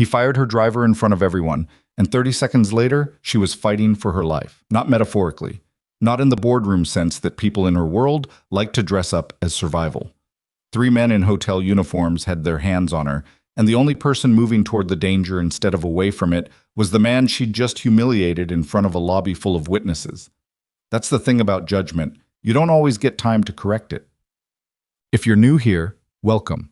He fired her driver in front of everyone, and 30 seconds later, she was fighting for her life. Not metaphorically. Not in the boardroom sense that people in her world like to dress up as survival. 3 men in hotel uniforms had their hands on her, and the only person moving toward the danger instead of away from it was the man she'd just humiliated in front of a lobby full of witnesses. That's the thing about judgment. You don't always get time to correct it. If you're new here, welcome.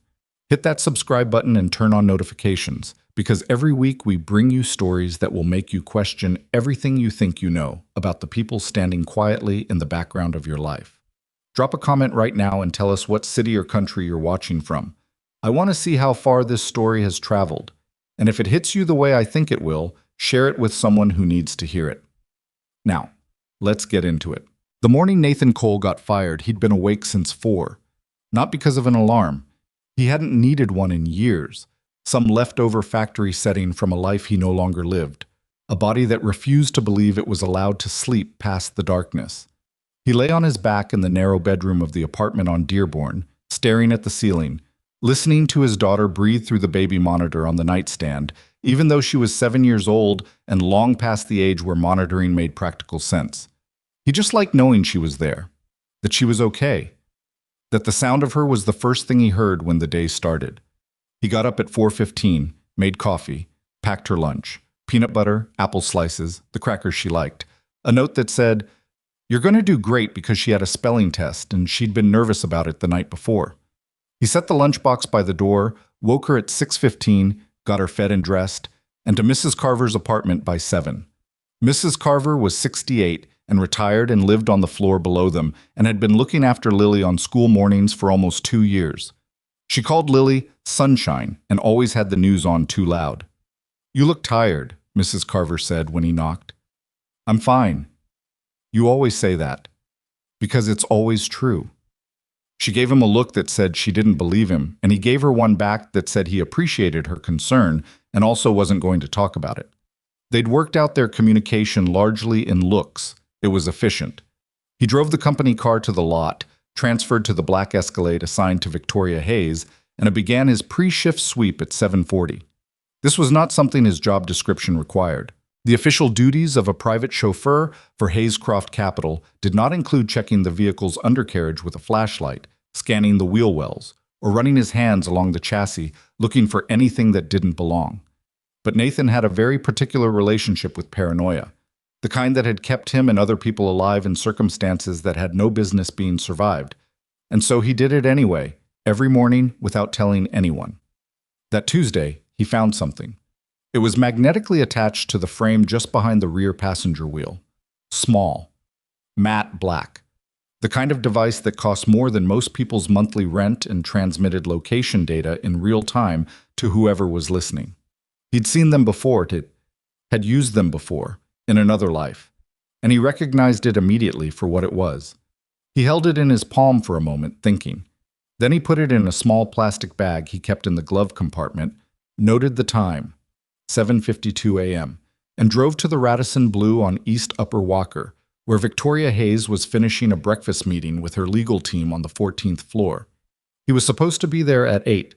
Hit that subscribe button and turn on notifications, because every week we bring you stories that will make you question everything you think you know about the people standing quietly in the background of your life. Drop a comment right now and tell us what city or country you're watching from. I want to see how far this story has traveled, and if it hits you the way I think it will, share it with someone who needs to hear it. Now, let's get into it. The morning Nathan Cole got fired, he'd been awake since 4. Not because of an alarm. He hadn't needed one in years. Some leftover factory setting from a life he no longer lived. A body that refused to believe it was allowed to sleep past the darkness. He lay on his back in the narrow bedroom of the apartment on Dearborn, staring at the ceiling, listening to his daughter breathe through the baby monitor on the nightstand, even though she was 7 years old and long past the age where monitoring made practical sense. He just liked knowing she was there, that she was okay, that the sound of her was the first thing he heard when the day started. He got up at 4:15, made coffee, packed her lunch, peanut butter, apple slices, the crackers she liked, a note that said, "You're going to do great," because she had a spelling test and she'd been nervous about it the night before. He set the lunchbox by the door, woke her at 6:15, got her fed and dressed, and to Mrs. Carver's apartment by 7. Mrs. Carver was 68 and retired and lived on the floor below them and had been looking after Lily on school mornings for almost 2 years. She called Lily Sunshine and always had the news on too loud. "You look tired," Mrs. Carver said when he knocked. "I'm fine." "You always say that." "Because it's always true." She gave him a look that said she didn't believe him, and he gave her one back that said he appreciated her concern and also wasn't going to talk about it. They'd worked out their communication largely in looks. It was efficient. He drove the company car to the lot, transferred to the black Escalade assigned to Victoria Hayes, and began his pre-shift sweep at 7:40. This was not something his job description required. The official duties of a private chauffeur for Hayescroft Capital did not include checking the vehicle's undercarriage with a flashlight, scanning the wheel wells, or running his hands along the chassis looking for anything that didn't belong. But Nathan had a very particular relationship with paranoia, the kind that had kept him and other people alive in circumstances that had no business being survived. And so he did it anyway, every morning without telling anyone. That Tuesday, he found something. It was magnetically attached to the frame just behind the rear passenger wheel. Small, matte black. The kind of device that cost more than most people's monthly rent and transmitted location data in real time to whoever was listening. He'd seen them before, had used them before, in another life, and he recognized it immediately for what it was. He held it in his palm for a moment, thinking. Then he put it in a small plastic bag he kept in the glove compartment, noted the time, 7:52 a.m., and drove to the Radisson Blu on East Upper Walker, where Victoria Hayes was finishing a breakfast meeting with her legal team on the 14th floor. He was supposed to be there at 8.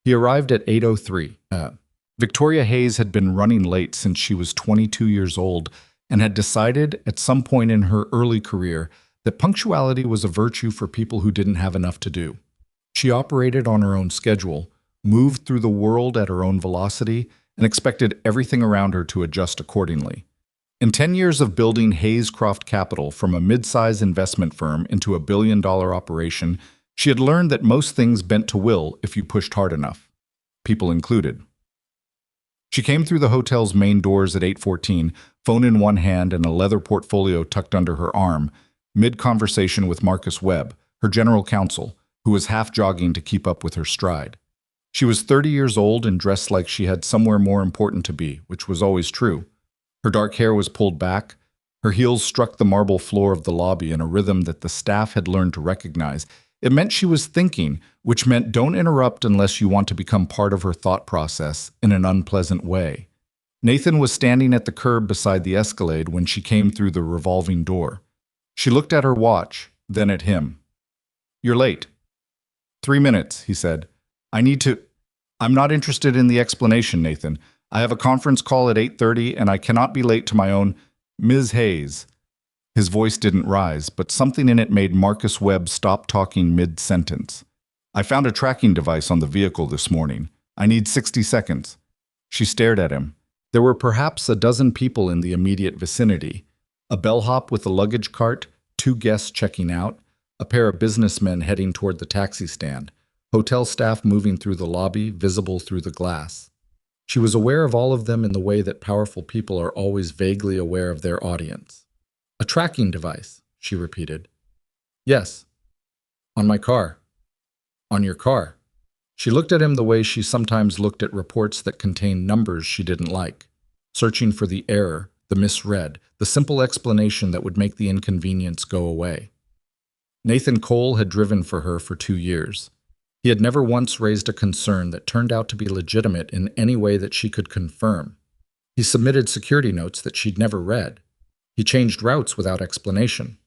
He arrived at 8:03. Victoria Hayes had been running late since she was 22 years old and had decided at some point in her early career that punctuality was a virtue for people who didn't have enough to do. She operated on her own schedule, moved through the world at her own velocity, and expected everything around her to adjust accordingly. In 10 years of building Hayescroft Capital from a mid-size investment firm into a billion-dollar operation, she had learned that most things bent to will if you pushed hard enough, people included. She came through the hotel's main doors at 8:14, phone in one hand and a leather portfolio tucked under her arm, mid-conversation with Marcus Webb, her general counsel, who was half jogging to keep up with her stride. She was 30 years old and dressed like she had somewhere more important to be, which was always true. Her dark hair was pulled back. Her heels struck the marble floor of the lobby in a rhythm that the staff had learned to recognize. It meant she was thinking, which meant don't interrupt unless you want to become part of her thought process in an unpleasant way. Nathan was standing at the curb beside the Escalade when she came through the revolving door. She looked at her watch, then at him. "You're late." 3 minutes, he said. I need to... I'm not interested in the explanation, Nathan. I have a conference call at 8:30 and I cannot be late to my own. Ms. Hayes. His voice didn't rise, but something in it made Marcus Webb stop talking mid-sentence. I found a tracking device on the vehicle this morning. I need 60 seconds. She stared at him. There were perhaps a dozen people in the immediate vicinity. A bellhop with a luggage cart, two guests checking out, a pair of businessmen heading toward the taxi stand, hotel staff moving through the lobby, visible through the glass. She was aware of all of them in the way that powerful people are always vaguely aware of their audience. A tracking device, she repeated. Yes. On my car. On your car. She looked at him the way she sometimes looked at reports that contained numbers she didn't like, searching for the error, the misread, the simple explanation that would make the inconvenience go away. Nathan Cole had driven for her for 2 years. He had never once raised a concern that turned out to be legitimate in any way that she could confirm. He submitted security notes that she'd never read. He changed routes without explanation.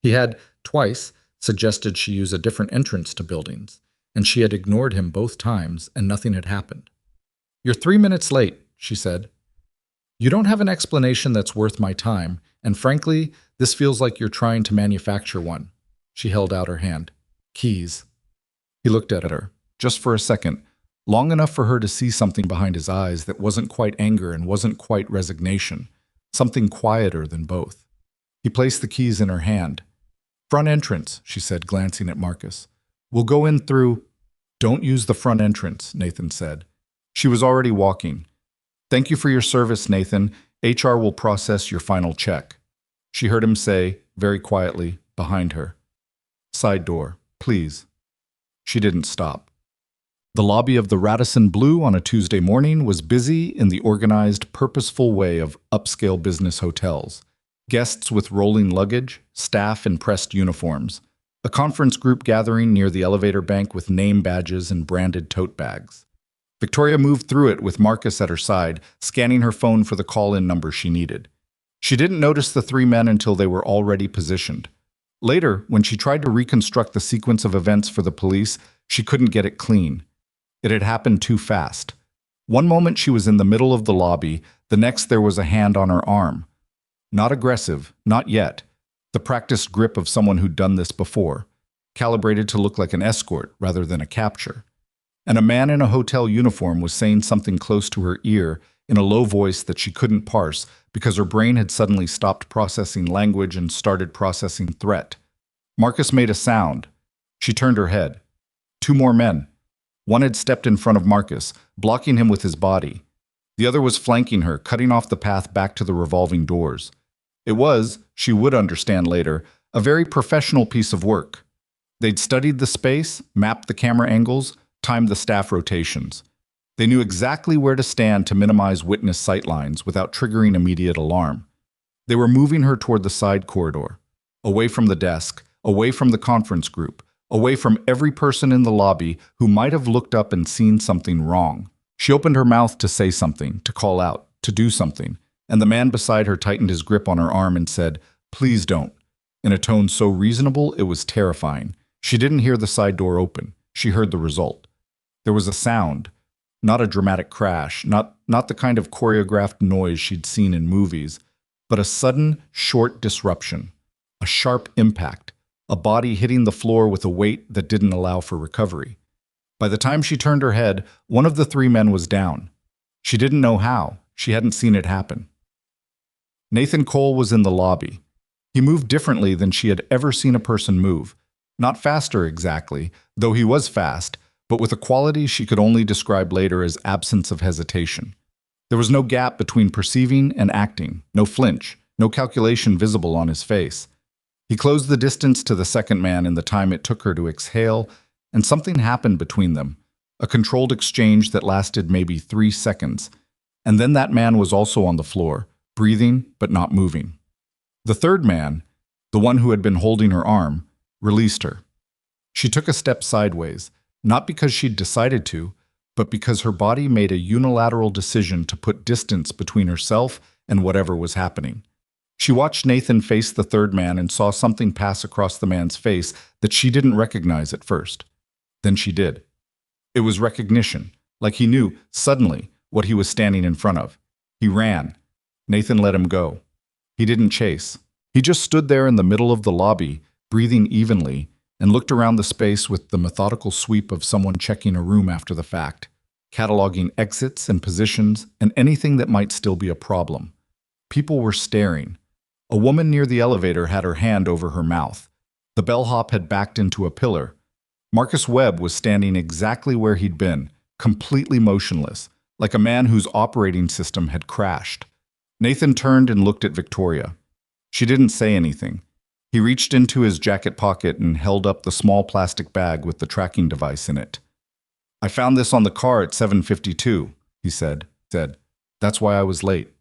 He had, twice, suggested she use a different entrance to buildings, and she had ignored him both times and nothing had happened. You're 3 minutes late, she said. You don't have an explanation that's worth my time, and frankly, this feels like you're trying to manufacture one. She held out her hand. Keys. He looked at her, just for a second, long enough for her to see something behind his eyes that wasn't quite anger and wasn't quite resignation, something quieter than both. He placed the keys in her hand. Front entrance, she said, glancing at Marcus. We'll go in through... Don't use the front entrance, Nathan said. She was already walking. Thank you for your service, Nathan. HR will process your final check. She heard him say, very quietly, behind her. Side door, please. She didn't stop. The lobby of the Radisson Blu on a Tuesday morning was busy in the organized, purposeful way of upscale business hotels. Guests with rolling luggage, staff in pressed uniforms, a conference group gathering near the elevator bank with name badges and branded tote bags. Victoria moved through it with Marcus at her side, scanning her phone for the call-in number she needed. She didn't notice the three men until they were already positioned. Later, when she tried to reconstruct the sequence of events for the police, she couldn't get it clean. It had happened too fast. One moment she was in the middle of the lobby, the next there was a hand on her arm. Not aggressive, not yet. The practiced grip of someone who'd done this before, calibrated to look like an escort rather than a capture. And a man in a hotel uniform was saying something close to her ear in a low voice that she couldn't parse because her brain had suddenly stopped processing language and started processing threat. Marcus made a sound. She turned her head. 2 more men. One had stepped in front of Marcus, blocking him with his body. The other was flanking her, cutting off the path back to the revolving doors. It was, she would understand later, a very professional piece of work. They'd studied the space, mapped the camera angles, timed the staff rotations. They knew exactly where to stand to minimize witness sightlines without triggering immediate alarm. They were moving her toward the side corridor, away from the desk, away from the conference group, away from every person in the lobby who might have looked up and seen something wrong. She opened her mouth to say something, to call out, to do something, and the man beside her tightened his grip on her arm and said, "Please don't," in a tone so reasonable it was terrifying. She didn't hear the side door open. She heard the result. There was a sound, not a dramatic crash, not the kind of choreographed noise she'd seen in movies, but a sudden, short disruption, a sharp impact, a body hitting the floor with a weight that didn't allow for recovery. By the time she turned her head, one of the 3 men was down. She didn't know how. She hadn't seen it happen. Nathan Cole was in the lobby. He moved differently than she had ever seen a person move. Not faster exactly, though he was fast, but with a quality she could only describe later as absence of hesitation. There was no gap between perceiving and acting, no flinch, no calculation visible on his face. He closed the distance to the second man in the time it took her to exhale, and something happened between them, a controlled exchange that lasted maybe 3 seconds. And then that man was also on the floor, breathing but not moving. The third man, the one who had been holding her arm, released her. She took a step sideways, not because she'd decided to, but because her body made a unilateral decision to put distance between herself and whatever was happening. She watched Nathan face the third man and saw something pass across the man's face that she didn't recognize at first. Then she did. It was recognition, like he knew, suddenly, what he was standing in front of. He ran. Nathan let him go. He didn't chase. He just stood there in the middle of the lobby, breathing evenly, and looked around the space with the methodical sweep of someone checking a room after the fact, cataloging exits and positions and anything that might still be a problem. People were staring. A woman near the elevator had her hand over her mouth. The bellhop had backed into a pillar. Marcus Webb was standing exactly where he'd been, completely motionless, like a man whose operating system had crashed. Nathan turned and looked at Victoria. She didn't say anything. He reached into his jacket pocket and held up the small plastic bag with the tracking device in it. "I found this on the car at 7:52, he said. "That's why I was late."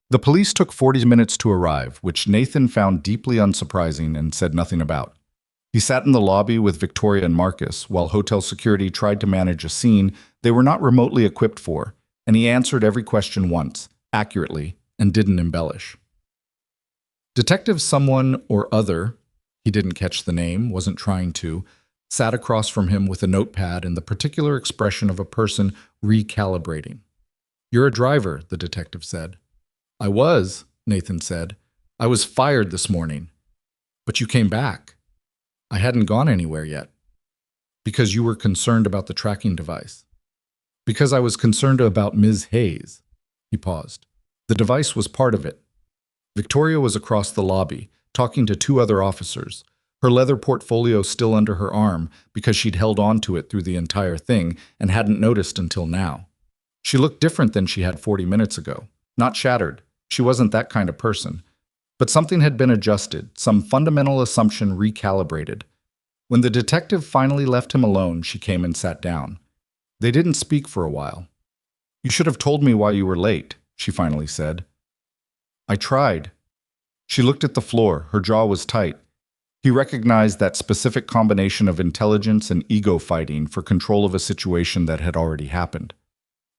The police took 40 minutes to arrive, which Nathan found deeply unsurprising and said nothing about. He sat in the lobby with Victoria and Marcus while hotel security tried to manage a scene they were not remotely equipped for, and he answered every question once, accurately, and didn't embellish. Detective someone or other, he didn't catch the name, wasn't trying to, sat across from him with a notepad and the particular expression of a person recalibrating. "You're a driver," the detective said. "I was," Nathan said. "I was fired this morning. But you came back." "I hadn't gone anywhere yet." "Because you were concerned about the tracking device." "Because I was concerned about Ms. Hayes." He paused. "The device was part of it." Victoria was across the lobby, talking to two other officers, her leather portfolio still under her arm because she'd held on to it through the entire thing and hadn't noticed until now. She looked different than she had 40 minutes ago. Not shattered. She wasn't that kind of person. But something had been adjusted, some fundamental assumption recalibrated. When the detective finally left him alone, she came and sat down. They didn't speak for a while. "You should have told me why you were late," she finally said. "I tried." She looked at the floor. Her jaw was tight. He recognized that specific combination of intelligence and ego fighting for control of a situation that had already happened.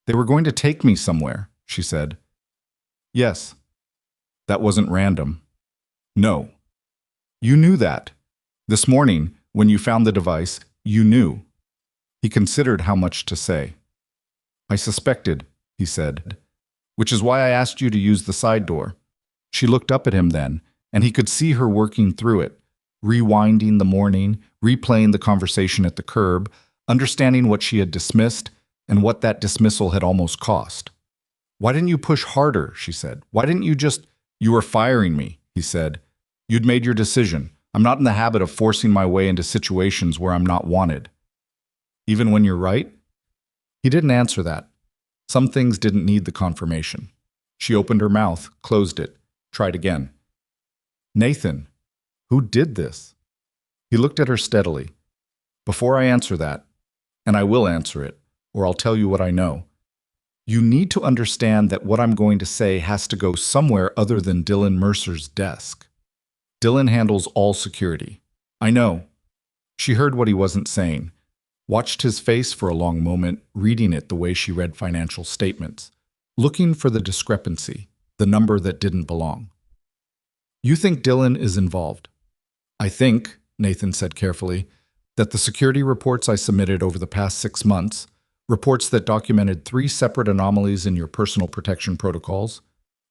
"They were going to take me somewhere," she said. "Yes." "That wasn't random." "No." "You knew that. This morning, when you found the device, you knew." He considered how much to say. "I suspected," he said, "which is why I asked you to use the side door." She looked up at him then, and he could see her working through it, rewinding the morning, replaying the conversation at the curb, understanding what she had dismissed and what that dismissal had almost cost. "Why didn't you push harder?" she said. "Why didn't you just—" "You were firing me," he said. "You'd made your decision. I'm not in the habit of forcing my way into situations where I'm not wanted." "Even when you're right?" He didn't answer that. Some things didn't need the confirmation. She opened her mouth, closed it, tried again. "Nathan, who did this?" He looked at her steadily. "Before I answer that, and I will answer it, or I'll tell you what I know, you need to understand that what I'm going to say has to go somewhere other than Dylan Mercer's desk. Dylan handles all security." "I know." She heard what he wasn't saying, watched his face for a long moment, reading it the way she read financial statements, looking for the discrepancy, the number that didn't belong. "You think Dylan is involved?" "I think," Nathan said carefully, "that the security reports I submitted over the past 6 months, reports that documented 3 separate anomalies in your personal protection protocols,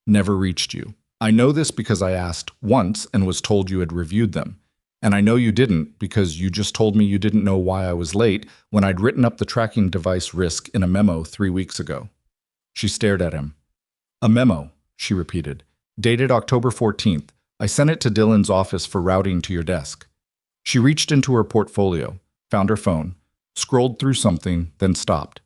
never reached you. I know this because I asked once and was told you had reviewed them. And I know you didn't because you just told me you didn't know why I was late when I'd written up the tracking device risk in a memo 3 weeks ago." She stared at him. "A memo," she repeated, "dated October 14th. I sent it to Dylan's office for routing to your desk." She reached into her portfolio, found her phone, scrolled through something, then stopped.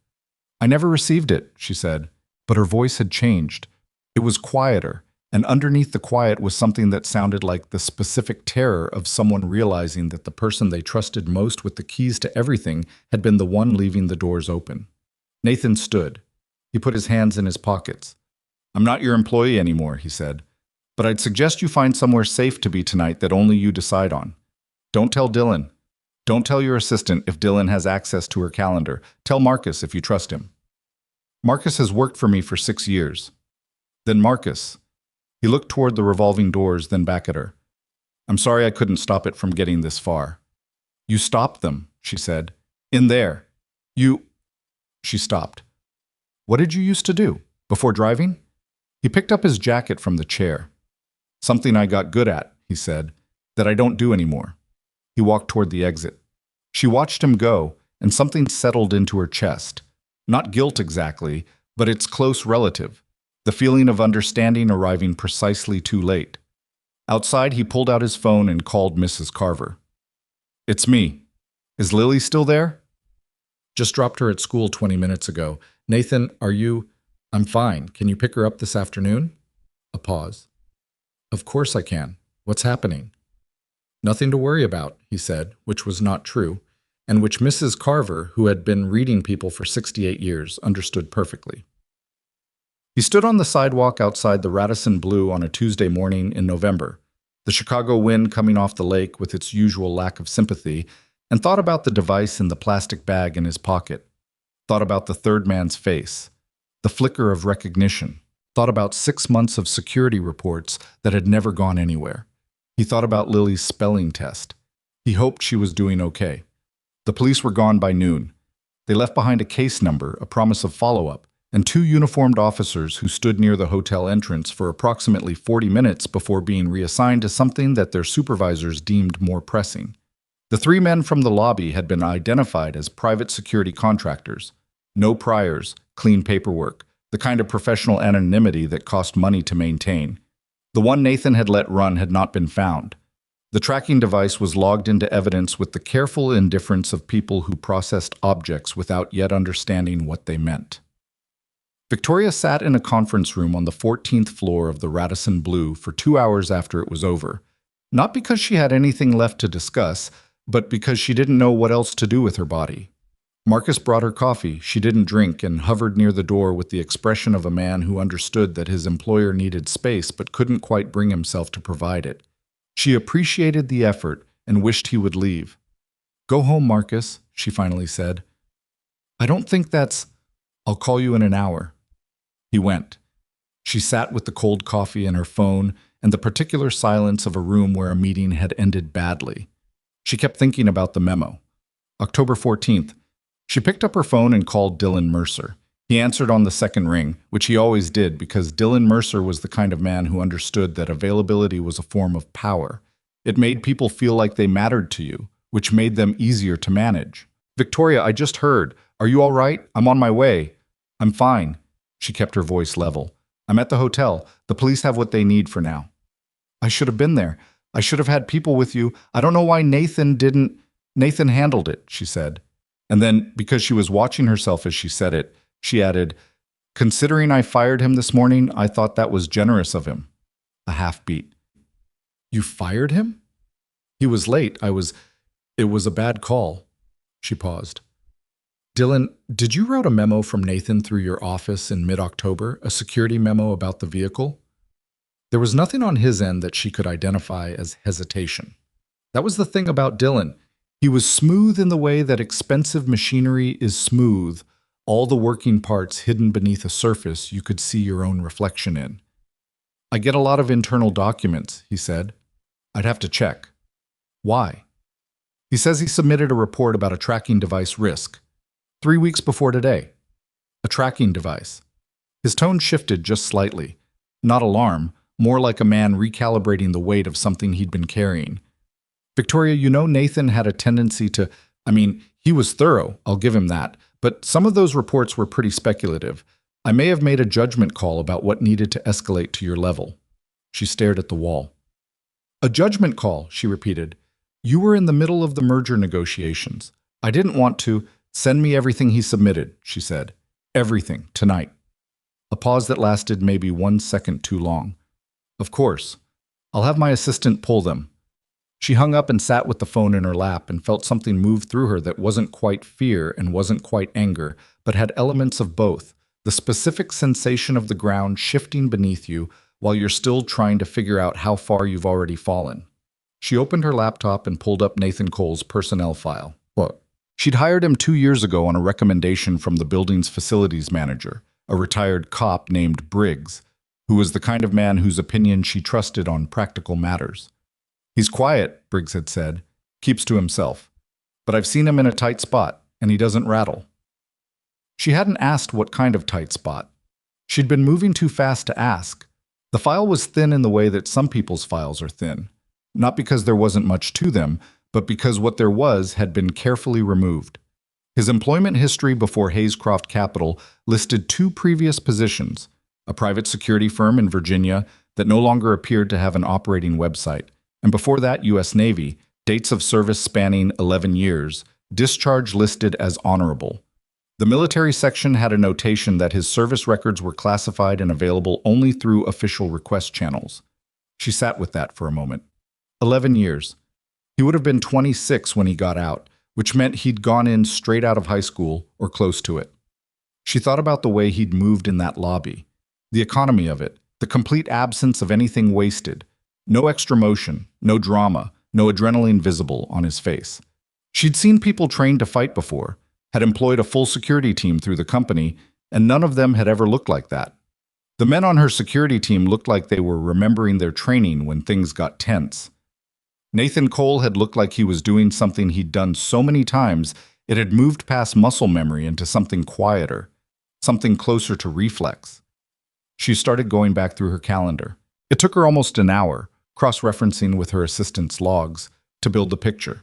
"I never received it," she said, but her voice had changed. It was quieter, and underneath the quiet was something that sounded like the specific terror of someone realizing that the person they trusted most with the keys to everything had been the one leaving the doors open. Nathan stood. He put his hands in his pockets. "I'm not your employee anymore," he said, "but I'd suggest you find somewhere safe to be tonight that only you decide on. Don't tell Dylan. Don't tell your assistant if Dylan has access to her calendar. Tell Marcus if you trust him. Marcus has worked for me for 6 years. Then Marcus." He looked toward the revolving doors, then back at her. "I'm sorry I couldn't stop it from getting this far." "You stopped them," she said. "In there. You—" She stopped. What did you used to do? Before driving? He picked up his jacket from the chair. Something I got good at, he said, that I don't do anymore. He walked toward the exit. She watched him go, and something settled into her chest. Not guilt exactly, but its close relative, the feeling of understanding arriving precisely too late. Outside, he pulled out his phone and called Mrs. Carver. It's me. Is Lily still there? Just dropped her at school 20 minutes ago. Nathan, are you? I'm fine. Can you pick her up this afternoon? A pause. Of course I can. What's happening? Nothing to worry about, he said, which was not true, and which Mrs. Carver, who had been reading people for 68 years, understood perfectly. He stood on the sidewalk outside the Radisson Blu on a Tuesday morning in November, the Chicago wind coming off the lake with its usual lack of sympathy, and thought about the device in the plastic bag in his pocket, thought about the third man's face, the flicker of recognition, thought about 6 months of security reports that had never gone anywhere. He thought about Lily's spelling test. He hoped she was doing okay. The police were gone by noon. They left behind a case number, a promise of follow-up, and 2 uniformed officers who stood near the hotel entrance for approximately 40 minutes before being reassigned to something that their supervisors deemed more pressing. The 3 men from the lobby had been identified as private security contractors. No priors, clean paperwork, the kind of professional anonymity that cost money to maintain. The one Nathan had let run had not been found. The tracking device was logged into evidence with the careful indifference of people who processed objects without yet understanding what they meant. Victoria sat in a conference room on the 14th floor of the Radisson Blu for 2 hours after it was over, not because she had anything left to discuss, but because she didn't know what else to do with her body. Marcus brought her coffee she didn't drink and hovered near the door with the expression of a man who understood that his employer needed space but couldn't quite bring himself to provide it. She appreciated the effort and wished he would leave. Go home, Marcus, she finally said. I don't think that's... I'll call you in an hour. He went. She sat with the cold coffee and her phone and the particular silence of a room where a meeting had ended badly. She kept thinking about the memo. October 14th. She picked up her phone and called Dylan Mercer. He answered on the second ring, which he always did because Dylan Mercer was the kind of man who understood that availability was a form of power. It made people feel like they mattered to you, which made them easier to manage. Victoria, I just heard. Are you all right? I'm on my way. I'm fine. She kept her voice level. I'm at the hotel. The police have what they need for now. I should have been there. I should have had people with you. I don't know why Nathan didn't... Nathan handled it, she said. And then, because she was watching herself as she said it, she added, considering I fired him this morning, I thought that was generous of him. A half beat. You fired him? He was late. It was a bad call. She paused. Dylan, did you write a memo from Nathan through your office in mid-October, a security memo about the vehicle? There was nothing on his end that she could identify as hesitation. That was the thing about Dylan. He was smooth in the way that expensive machinery is smooth, all the working parts hidden beneath a surface you could see your own reflection in. I get a lot of internal documents, he said. I'd have to check. Why? He says he submitted a report about a tracking device risk. 3 weeks before today. A tracking device. His tone shifted just slightly. Not alarm, more like a man recalibrating the weight of something he'd been carrying. Victoria, you know Nathan had a tendency to... he was thorough, I'll give him that, but some of those reports were pretty speculative. I may have made a judgment call about what needed to escalate to your level. She stared at the wall. A judgment call, she repeated. You were in the middle of the merger negotiations. I didn't want to... Send me everything he submitted, she said. Everything, tonight. A pause that lasted maybe 1 second too long. Of course. I'll have my assistant pull them. She hung up and sat with the phone in her lap and felt something move through her that wasn't quite fear and wasn't quite anger, but had elements of both, the specific sensation of the ground shifting beneath you while you're still trying to figure out how far you've already fallen. She opened her laptop and pulled up Nathan Cole's personnel file. What? She'd hired him 2 years ago on a recommendation from the building's facilities manager, a retired cop named Briggs, who was the kind of man whose opinion she trusted on practical matters. He's quiet, Briggs had said, keeps to himself. But I've seen him in a tight spot, and he doesn't rattle. She hadn't asked what kind of tight spot. She'd been moving too fast to ask. The file was thin in the way that some people's files are thin. Not because there wasn't much to them, but because what there was had been carefully removed. His employment history before Hayescroft Capital listed 2 previous positions, a private security firm in Virginia that no longer appeared to have an operating website, and before that U.S. Navy, dates of service spanning 11 years, discharge listed as honorable. The military section had a notation that his service records were classified and available only through official request channels. She sat with that for a moment. 11 years. He would have been 26 when he got out, which meant he'd gone in straight out of high school or close to it. She thought about the way he'd moved in that lobby, the economy of it, the complete absence of anything wasted, no extra motion, no drama, no adrenaline visible on his face. She'd seen people trained to fight before, had employed a full security team through the company, and none of them had ever looked like that. The men on her security team looked like they were remembering their training when things got tense. Nathan Cole had looked like he was doing something he'd done so many times it had moved past muscle memory into something quieter, something closer to reflex. She started going back through her calendar. It took her almost an hour, cross-referencing with her assistant's logs, to build the picture.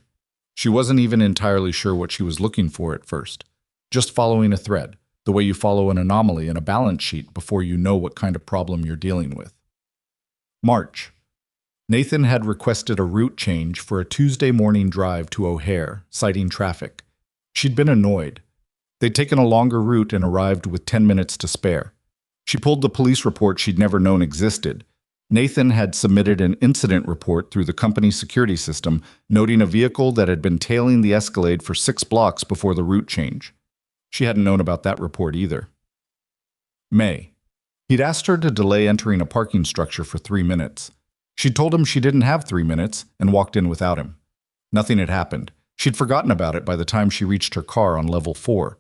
She wasn't even entirely sure what she was looking for at first. Just following a thread, the way you follow an anomaly in a balance sheet before you know what kind of problem you're dealing with. March. Nathan had requested a route change for a Tuesday morning drive to O'Hare, citing traffic. She'd been annoyed. They'd taken a longer route and arrived with 10 minutes to spare. She pulled the police report she'd never known existed. Nathan had submitted an incident report through the company's security system, noting a vehicle that had been tailing the Escalade for 6 blocks before the route change. She hadn't known about that report either. May. He'd asked her to delay entering a parking structure for 3 minutes. She'd told him she didn't have 3 minutes and walked in without him. Nothing had happened. She'd forgotten about it by the time she reached her car on level 4.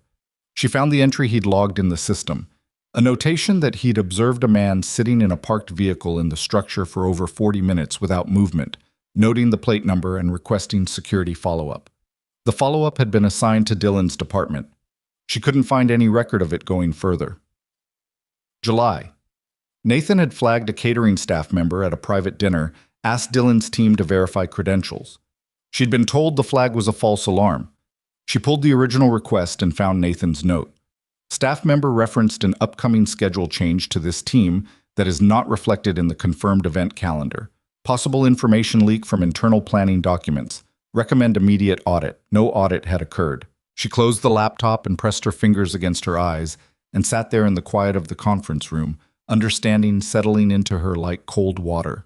She found the entry he'd logged in the system. A notation that he'd observed a man sitting in a parked vehicle in the structure for over 40 minutes without movement, noting the plate number and requesting security follow-up. The follow-up had been assigned to Dylan's department. She couldn't find any record of it going further. July. Nathan had flagged a catering staff member at a private dinner, asked Dylan's team to verify credentials. She'd been told the flag was a false alarm. She pulled the original request and found Nathan's note. Staff member referenced an upcoming schedule change to this team that is not reflected in the confirmed event calendar. Possible information leak from internal planning documents. Recommend immediate audit. No audit had occurred. She closed the laptop and pressed her fingers against her eyes and sat there in the quiet of the conference room, understanding settling into her like cold water.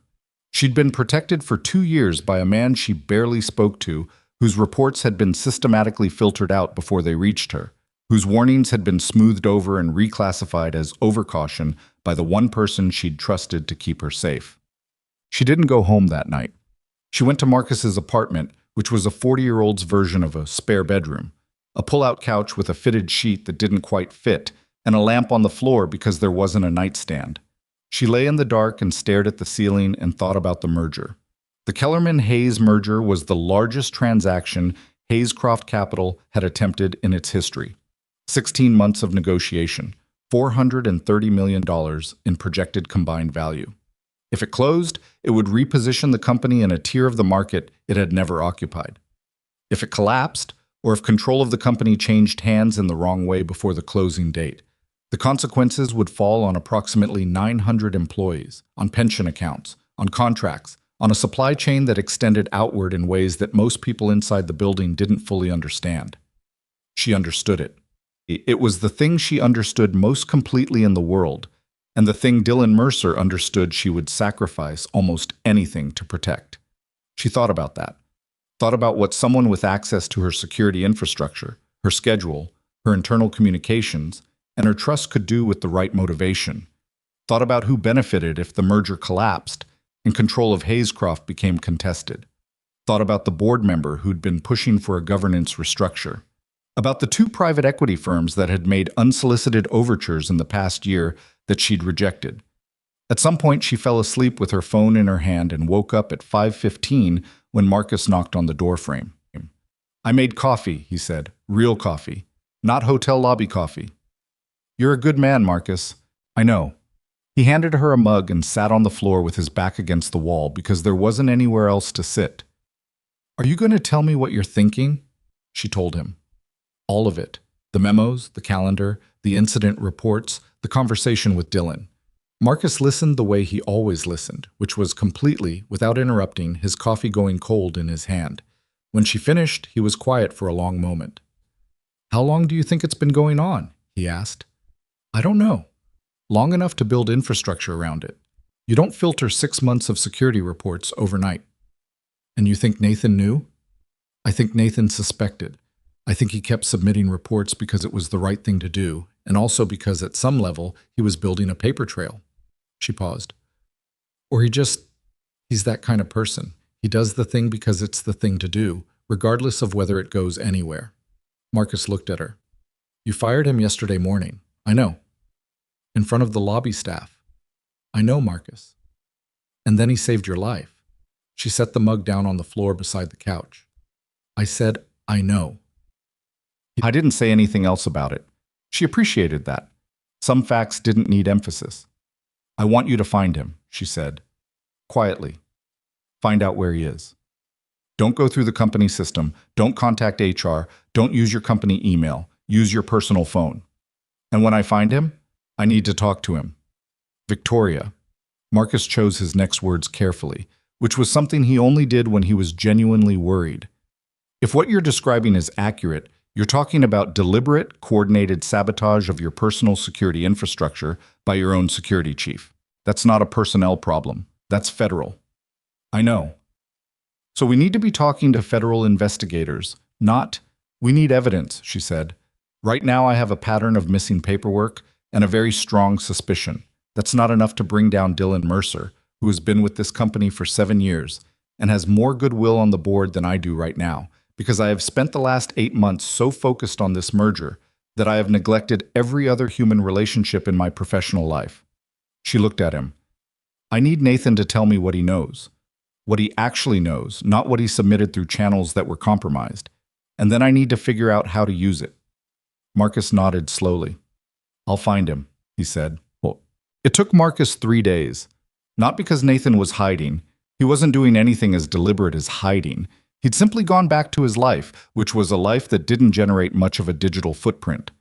She'd been protected for 2 years by a man she barely spoke to, whose reports had been systematically filtered out before they reached her, whose warnings had been smoothed over and reclassified as overcaution by the one person she'd trusted to keep her safe. She didn't go home that night. She went to Marcus's apartment, which was a 40-year-old's version of a spare bedroom, a pull-out couch with a fitted sheet that didn't quite fit, and a lamp on the floor because there wasn't a nightstand. She lay in the dark and stared at the ceiling and thought about the merger. The Kellerman-Hayes merger was the largest transaction Hayescroft Capital had attempted in its history. 16 months of negotiation, $430 million in projected combined value. If it closed, it would reposition the company in a tier of the market it had never occupied. If it collapsed, or if control of the company changed hands in the wrong way before the closing date, the consequences would fall on approximately 900 employees, on pension accounts, on contracts, on a supply chain that extended outward in ways that most people inside the building didn't fully understand. She understood it. It was the thing she understood most completely in the world, and the thing Dylan Mercer understood she would sacrifice almost anything to protect. She thought about that. Thought about what someone with access to her security infrastructure, her schedule, her internal communications, and her trust could do with the right motivation. Thought about who benefited if the merger collapsed and control of Hayescroft became contested. Thought about the board member who'd been pushing for a governance restructure. About the 2 private equity firms that had made unsolicited overtures in the past year that she'd rejected. At some point, she fell asleep with her phone in her hand and woke up at 5:15 when Marcus knocked on the doorframe. "I made coffee," he said. "Real coffee. Not hotel lobby coffee. You're a good man, Marcus. I know. He handed her a mug and sat on the floor with his back against the wall because there wasn't anywhere else to sit. Are you going to tell me what you're thinking? She told him. All of it. The memos, the calendar, the incident reports, the conversation with Dylan. Marcus listened the way he always listened, which was completely, without interrupting, his coffee going cold in his hand. When she finished, he was quiet for a long moment. How long do you think it's been going on? He asked. I don't know. Long enough to build infrastructure around it. You don't filter 6 months of security reports overnight. And you think Nathan knew? I think Nathan suspected. I think he kept submitting reports because it was the right thing to do, and also because at some level he was building a paper trail. She paused. Or he's that kind of person. He does the thing because it's the thing to do, regardless of whether it goes anywhere. Marcus looked at her. You fired him yesterday morning. I know. In front of the lobby staff. I know, Marcus. And then he saved your life. She set the mug down on the floor beside the couch. I said, I know. I didn't say anything else about it. She appreciated that. Some facts didn't need emphasis. I want you to find him, she said. Quietly. Find out where he is. Don't go through the company system. Don't contact HR. Don't use your company email. Use your personal phone. And when I find him, I need to talk to him. Victoria. Marcus chose his next words carefully, which was something he only did when he was genuinely worried. If what you're describing is accurate, you're talking about deliberate, coordinated sabotage of your personal security infrastructure by your own security chief. That's not a personnel problem. That's federal. I know. So we need to be talking to federal investigators, not, we need evidence, she said. Right now I have a pattern of missing paperwork and a very strong suspicion. That's not enough to bring down Dylan Mercer, who has been with this company for 7 years and has more goodwill on the board than I do right now, because I have spent the last 8 months so focused on this merger that I have neglected every other human relationship in my professional life. She looked at him. I need Nathan to tell me what he knows. What he actually knows, not what he submitted through channels that were compromised. And then I need to figure out how to use it. Marcus nodded slowly. I'll find him, he said. Well, it took Marcus 3 days. Not because Nathan was hiding. He wasn't doing anything as deliberate as hiding. He'd simply gone back to his life, which was a life that didn't generate much of a digital footprint.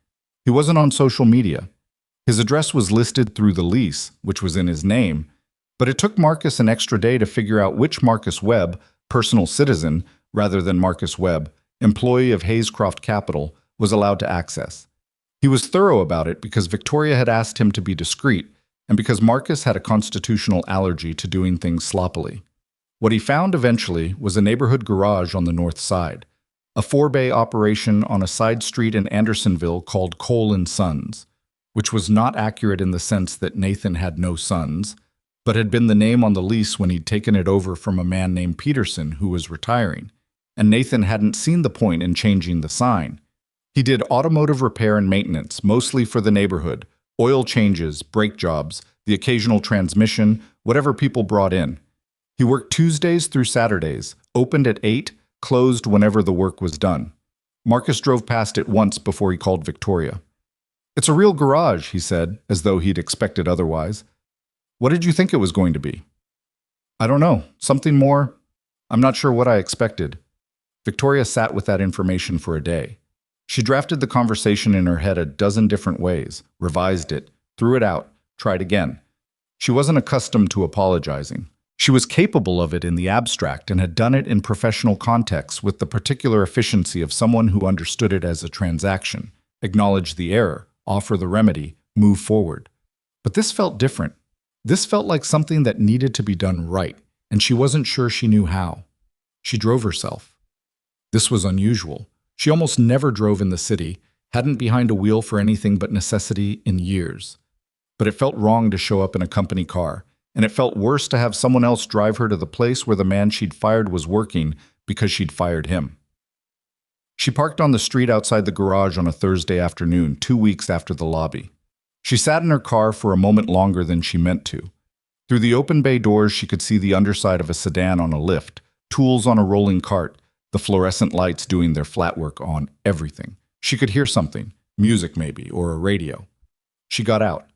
He wasn't on social media. His address was listed through the lease, which was in his name, but it took Marcus an extra day to figure out which Marcus Webb, personal citizen, rather than Marcus Webb, employee of Hayescroft Capital, was allowed to access. He was thorough about it because Victoria had asked him to be discreet, and because Marcus had a constitutional allergy to doing things sloppily. What he found eventually was a neighborhood garage on the north side, a 4-bay operation on a side street in Andersonville called Cole & Sons, which was not accurate in the sense that Nathan had no sons, but had been the name on the lease when he'd taken it over from a man named Peterson who was retiring, and Nathan hadn't seen the point in changing the sign. He did automotive repair and maintenance, mostly for the neighborhood, oil changes, brake jobs, the occasional transmission, whatever people brought in. He worked Tuesdays through Saturdays, opened at 8, closed whenever the work was done. Marcus drove past it once before he called Victoria. It's a real garage, he said, as though he'd expected otherwise. What did you think it was going to be? I don't know. Something more? I'm not sure what I expected. Victoria sat with that information for a day. She drafted the conversation in her head a dozen different ways, revised it, threw it out, tried again. She wasn't accustomed to apologizing. She was capable of it in the abstract and had done it in professional contexts with the particular efficiency of someone who understood it as a transaction, acknowledge the error, offer the remedy, move forward. But this felt different. This felt like something that needed to be done right, and she wasn't sure she knew how. She drove herself. This was unusual. She almost never drove in the city, hadn't behind a wheel for anything but necessity in years. But it felt wrong to show up in a company car, and it felt worse to have someone else drive her to the place where the man she'd fired was working because she'd fired him. She parked on the street outside the garage on a Thursday afternoon, 2 weeks after the lobby. She sat in her car for a moment longer than she meant to. Through the open bay doors, she could see the underside of a sedan on a lift, tools on a rolling cart, the fluorescent lights doing their flat work on everything. She could hear something, music maybe, or a radio. She got out.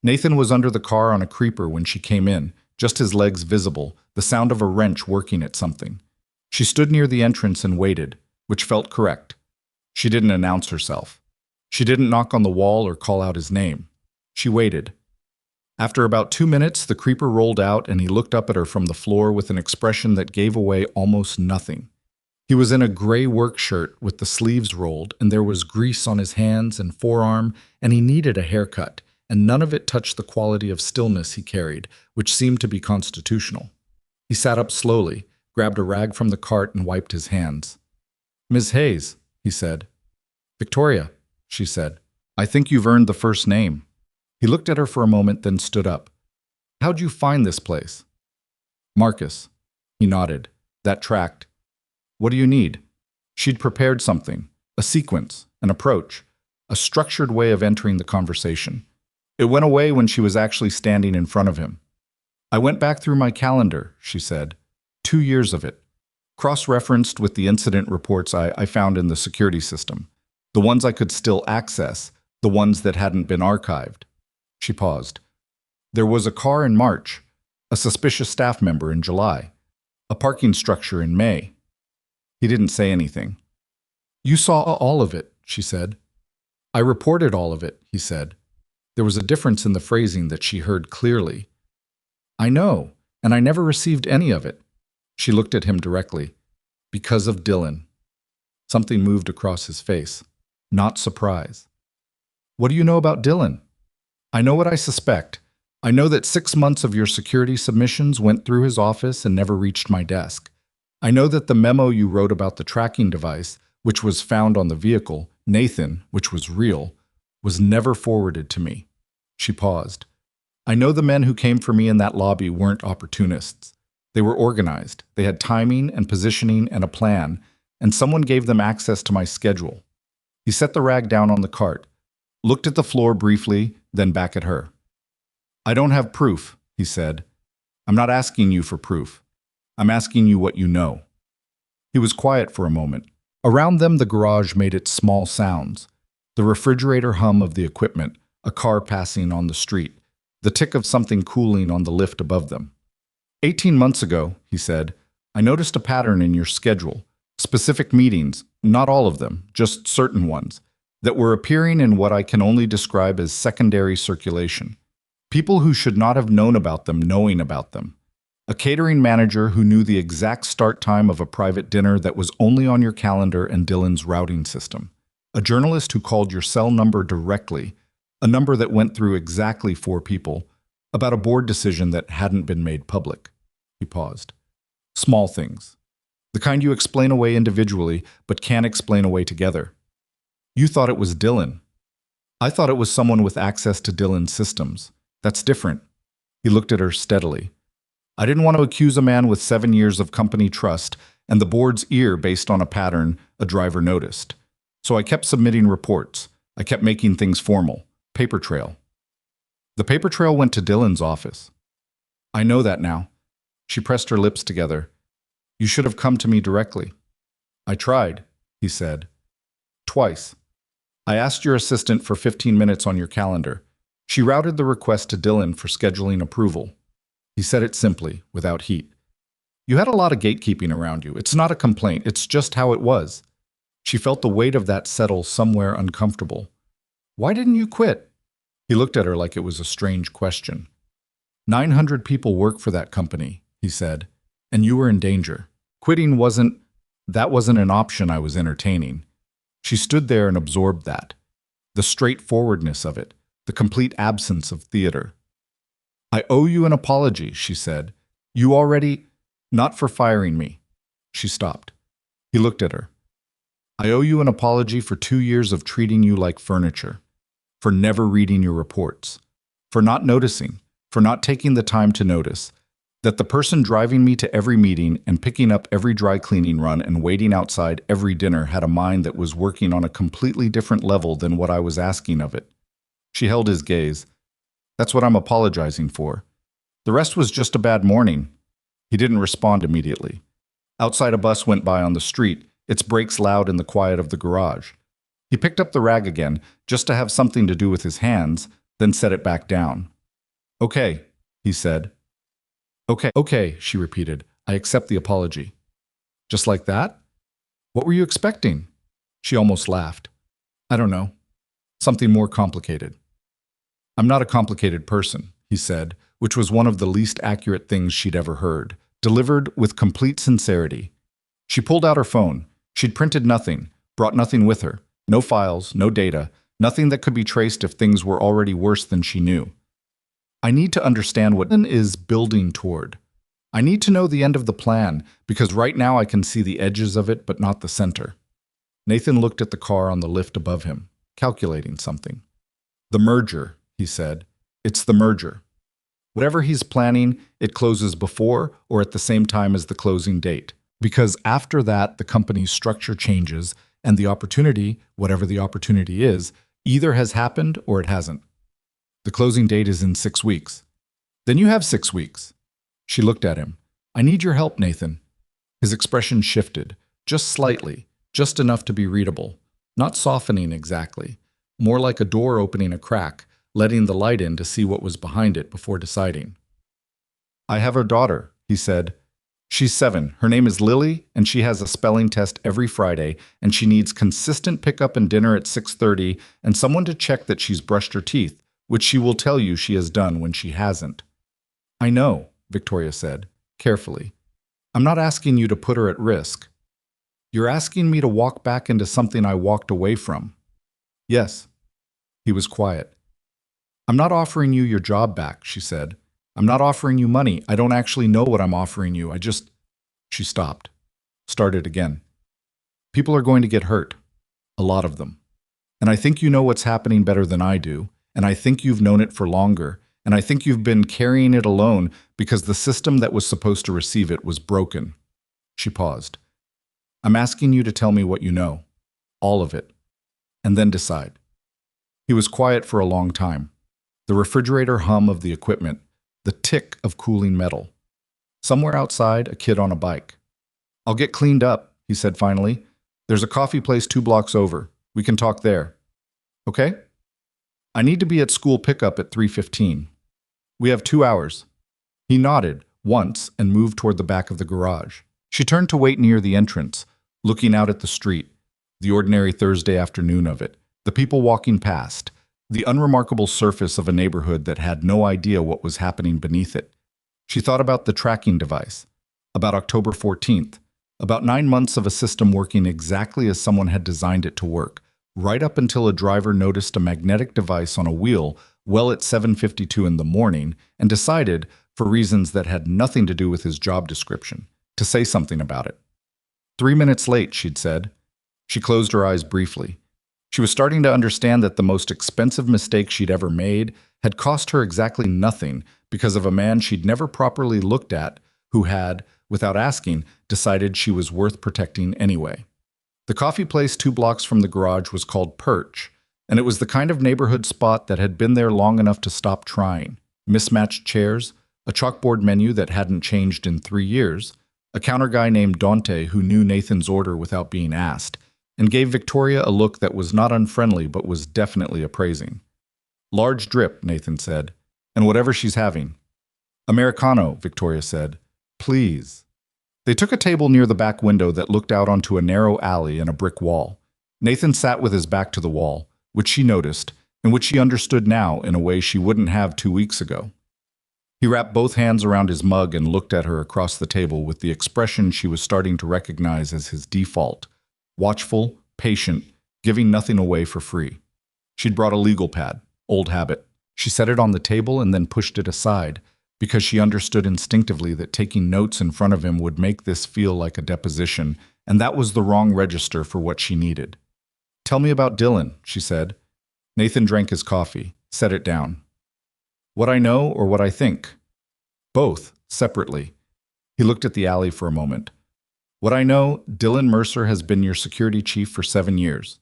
Nathan was under the car on a creeper when she came in, just his legs visible, the sound of a wrench working at something. She stood near the entrance and waited, which felt correct. She didn't announce herself. She didn't knock on the wall or call out his name. She waited. After about 2 minutes, the creeper rolled out and he looked up at her from the floor with an expression that gave away almost nothing. He was in a gray work shirt with the sleeves rolled, and there was grease on his hands and forearm, and he needed a haircut, and none of it touched the quality of stillness he carried, which seemed to be constitutional. He sat up slowly, grabbed a rag from the cart and wiped his hands. "Ms. Hayes," he said. "Victoria," she said. "I think you've earned the first name." He looked at her for a moment, then stood up. "How'd you find this place?" "Marcus." He nodded. That tracked. "What do you need?" She'd prepared something, a sequence, an approach, a structured way of entering the conversation. It went away when she was actually standing in front of him. "I went back through my calendar," she said. 2 years of it. Cross-referenced with the incident reports I found in the security system. The ones I could still access, the ones that hadn't been archived. She paused. "There was a car in March, a suspicious staff member in July, a parking structure in May." He didn't say anything. "You saw all of it," she said. "I reported all of it," he said. There was a difference in the phrasing that she heard clearly. "I know, and I never received any of it." She looked at him directly. "Because of Dylan." Something moved across his face. Not surprise. "What do you know about Dylan?" "I know what I suspect. I know that 6 months of your security submissions went through his office and never reached my desk. I know that the memo you wrote about the tracking device, which was found on the vehicle, Nathan, which was real, was never forwarded to me." She paused. "I know the men who came for me in that lobby weren't opportunists. They were organized. They had timing and positioning and a plan, and someone gave them access to my schedule." He set the rag down on the cart, looked at the floor briefly, then back at her. "I don't have proof," he said. "I'm not asking you for proof. I'm asking you what you know." He was quiet for a moment. Around them, the garage made its small sounds. The refrigerator hum of the equipment, a car passing on the street, the tick of something cooling on the lift above them. 18 months ago," he said, "I noticed a pattern in your schedule, specific meetings, not all of them, just certain ones, that were appearing in what I can only describe as secondary circulation. People who should not have known about them knowing about them. A catering manager who knew the exact start time of a private dinner that was only on your calendar and Dylan's routing system. A journalist who called your cell number directly, a number that went through exactly 4 people, about a board decision that hadn't been made public." He paused. "Small things. The kind you explain away individually, but can't explain away together. You thought it was Dylan. I thought it was someone with access to Dylan's systems. That's different." He looked at her steadily. "I didn't want to accuse a man with 7 years of company trust and the board's ear based on a pattern a driver noticed. So I kept submitting reports. I kept making things formal. Paper trail. The paper trail went to Dylan's office. I know that now." She pressed her lips together. "You should have come to me directly." "I tried," he said. "Twice. I asked your assistant for 15 minutes on your calendar. She routed the request to Dylan for scheduling approval." He said it simply, without heat. "You had a lot of gatekeeping around you. It's not a complaint. It's just how it was." She felt the weight of that settle somewhere uncomfortable. "Why didn't you quit?" He looked at her like it was a strange question. 900 people work for that company, he said, and you were in danger. Quitting wasn't an option I was entertaining. She stood there and absorbed that. The straightforwardness of it, the complete absence of theater. "I owe you an apology," she said. "You already—" "Not for firing me." She stopped. He looked at her. "I owe you an apology for 2 years of treating you like furniture, for never reading your reports, for not noticing, for not taking the time to notice, that the person driving me to every meeting and picking up every dry cleaning run and waiting outside every dinner had a mind that was working on a completely different level than what I was asking of it." She held his gaze. "That's what I'm apologizing for. The rest was just a bad morning." He didn't respond immediately. Outside, a bus went by on the street, its brakes loud in the quiet of the garage. He picked up the rag again, just to have something to do with his hands, then set it back down. Okay, he said. Okay, she repeated. I accept the apology. Just like that? What were you expecting? She almost laughed. I don't know. Something more complicated. I'm not a complicated person, he said, which was one of the least accurate things she'd ever heard, delivered with complete sincerity. She pulled out her phone. She'd printed nothing, brought nothing with her. No files, no data, nothing that could be traced if things were already worse than she knew. I need to understand what Nathan is building toward. I need to know the end of the plan, because right now I can see the edges of it, but not the center. Nathan looked at the car on the lift above him, calculating something. The merger, he said. It's the merger. Whatever he's planning, it closes before or at the same time as the closing date, because after that, the company's structure changes and the opportunity, whatever the opportunity is, either has happened or it hasn't. The closing date is in 6 weeks. Then you have 6 weeks. She looked at him. I need your help, Nathan. His expression shifted, just slightly, just enough to be readable, not softening exactly, more like a door opening a crack, letting the light in to see what was behind it before deciding. I have a daughter, he said. She's 7. Her name is Lily, and she has a spelling test every Friday, and she needs consistent pickup and dinner at 6:30 and someone to check that she's brushed her teeth, which she will tell you she has done when she hasn't. I know, Victoria said, carefully. I'm not asking you to put her at risk. You're asking me to walk back into something I walked away from. Yes. He was quiet. I'm not offering you your job back, she said. I'm not offering you money. I don't actually know what I'm offering you. She stopped. Started again. People are going to get hurt. A lot of them. And I think you know what's happening better than I do. And I think you've known it for longer. And I think you've been carrying it alone because the system that was supposed to receive it was broken. She paused. I'm asking you to tell me what you know. All of it. And then decide. He was quiet for a long time. The refrigerator hum of the equipment, the tick of cooling metal. Somewhere outside, a kid on a bike. I'll get cleaned up, he said finally. There's a coffee place 2 blocks over. We can talk there. Okay? I need to be at school pickup at 3:15. We have 2 hours. He nodded once and moved toward the back of the garage. She turned to wait near the entrance, looking out at the street, the ordinary Thursday afternoon of it, the people walking past, the unremarkable surface of a neighborhood that had no idea what was happening beneath it. She thought about the tracking device, about October 14th, about 9 months of a system working exactly as someone had designed it to work, right up until a driver noticed a magnetic device on a wheel well at 7:52 in the morning and decided, for reasons that had nothing to do with his job description, to say something about it. 3 minutes late, she'd said. She closed her eyes briefly. She was starting to understand that the most expensive mistake she'd ever made had cost her exactly nothing because of a man she'd never properly looked at who had, without asking, decided she was worth protecting anyway. The coffee place 2 blocks from the garage was called Perch, and it was the kind of neighborhood spot that had been there long enough to stop trying. Mismatched chairs, a chalkboard menu that hadn't changed in 3 years, a counter guy named Dante who knew Nathan's order without being asked, and gave Victoria a look that was not unfriendly but was definitely appraising. Large drip, Nathan said, and whatever she's having. Americano, Victoria said. Please. They took a table near the back window that looked out onto a narrow alley and a brick wall. Nathan sat with his back to the wall, which she noticed, and which she understood now in a way she wouldn't have 2 weeks ago. He wrapped both hands around his mug and looked at her across the table with the expression she was starting to recognize as his default. Watchful, patient, giving nothing away for free. She'd brought a legal pad, old habit. She set it on the table and then pushed it aside, because she understood instinctively that taking notes in front of him would make this feel like a deposition, and that was the wrong register for what she needed. Tell me about Dylan, she said. Nathan drank his coffee, set it down. What I know or what I think? Both, separately. He looked at the alley for a moment. What I know, Dylan Mercer has been your security chief for 7 years.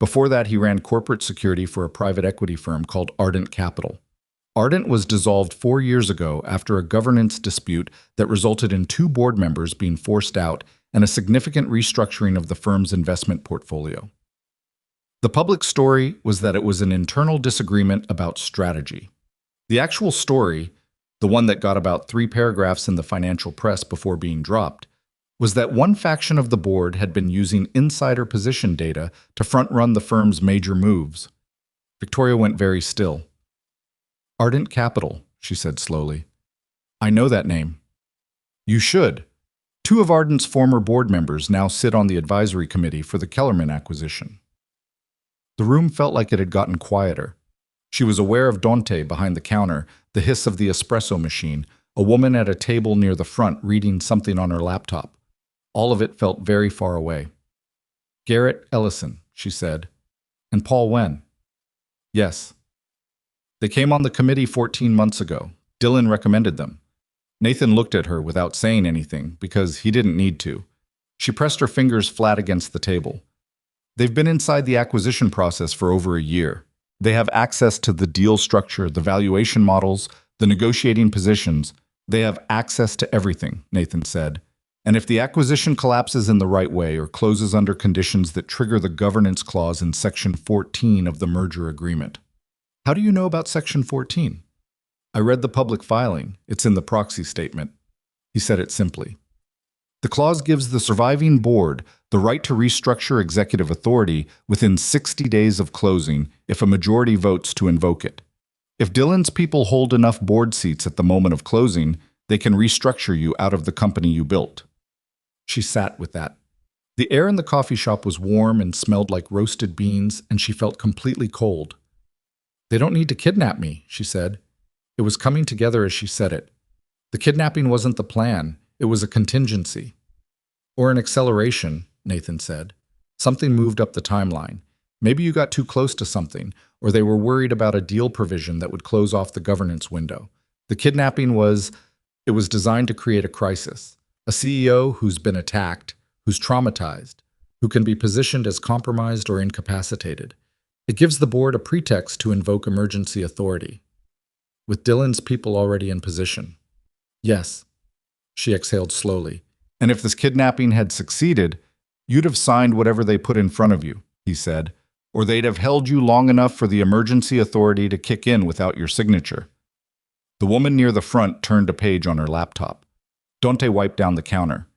Before that, he ran corporate security for a private equity firm called Ardent Capital. Ardent was dissolved 4 years ago after a governance dispute that resulted in 2 board members being forced out and a significant restructuring of the firm's investment portfolio. The public story was that it was an internal disagreement about strategy. The actual story, the one that got about 3 paragraphs in the financial press before being dropped, was that one faction of the board had been using insider position data to front-run the firm's major moves. Victoria went very still. Ardent Capital, she said slowly. I know that name. You should. 2 of Ardent's former board members now sit on the advisory committee for the Kellerman acquisition. The room felt like it had gotten quieter. She was aware of Dante behind the counter, the hiss of the espresso machine, a woman at a table near the front reading something on her laptop. All of it felt very far away. Garrett Ellison, she said. And Paul Wen. Yes. They came on the committee 14 months ago. Dylan recommended them. Nathan looked at her without saying anything because he didn't need to. She pressed her fingers flat against the table. They've been inside the acquisition process for over a year. They have access to the deal structure, the valuation models, the negotiating positions. They have access to everything, Nathan said. And if the acquisition collapses in the right way or closes under conditions that trigger the governance clause in Section 14 of the merger agreement. How do you know about Section 14? I read the public filing. It's in the proxy statement. He said it simply. The clause gives the surviving board the right to restructure executive authority within 60 days of closing if a majority votes to invoke it. If Dylan's people hold enough board seats at the moment of closing, they can restructure you out of the company you built. She sat with that. The air in the coffee shop was warm and smelled like roasted beans, and she felt completely cold. They don't need to kidnap me, she said. It was coming together as she said it. The kidnapping wasn't the plan. It was a contingency. Or an acceleration, Nathan said. Something moved up the timeline. Maybe you got too close to something, or they were worried about a deal provision that would close off the governance window. The kidnapping was designed to create a crisis. A CEO who's been attacked, who's traumatized, who can be positioned as compromised or incapacitated. It gives the board a pretext to invoke emergency authority. With Dylan's people already in position. Yes, she exhaled slowly. And if this kidnapping had succeeded, you'd have signed whatever they put in front of you, he said, or they'd have held you long enough for the emergency authority to kick in without your signature. The woman near the front turned a page on her laptop. Dante wiped down the counter.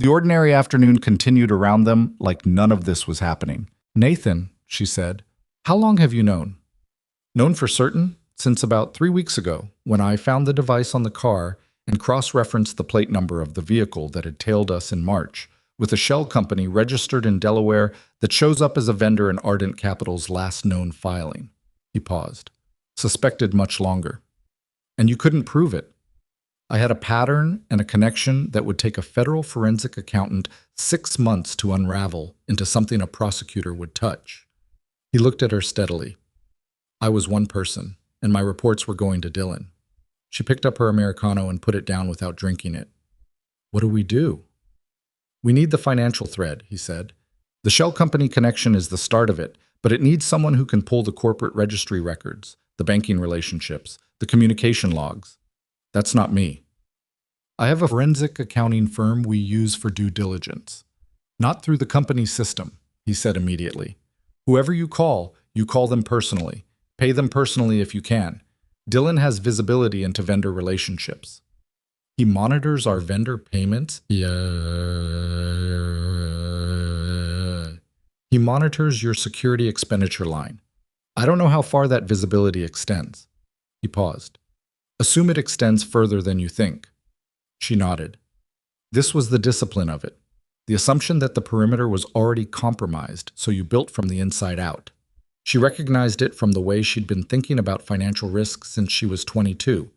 The ordinary afternoon continued around them like none of this was happening. Nathan, she said, how long have you known? Known for certain? Since about 3 weeks ago, when I found the device on the car and cross-referenced the plate number of the vehicle that had tailed us in March, with a shell company registered in Delaware that shows up as a vendor in Ardent Capital's last known filing. He paused. Suspected much longer. And you couldn't prove it. I had a pattern and a connection that would take a federal forensic accountant 6 months to unravel into something a prosecutor would touch. He looked at her steadily. I was one person, and my reports were going to Dylan. She picked up her Americano and put it down without drinking it. What do we do? We need the financial thread, he said. The shell company connection is the start of it, but it needs someone who can pull the corporate registry records, the banking relationships, the communication logs. That's not me. I have a forensic accounting firm we use for due diligence. Not through the company system, he said immediately. Whoever you call them personally. Pay them personally if you can. Dylan has visibility into vendor relationships. He monitors our vendor payments. He monitors your security expenditure line. I don't know how far that visibility extends. He paused. Assume it extends further than you think. She nodded. This was the discipline of it. The assumption that the perimeter was already compromised, so you built from the inside out. She recognized it from the way she'd been thinking about financial risk since she was 22,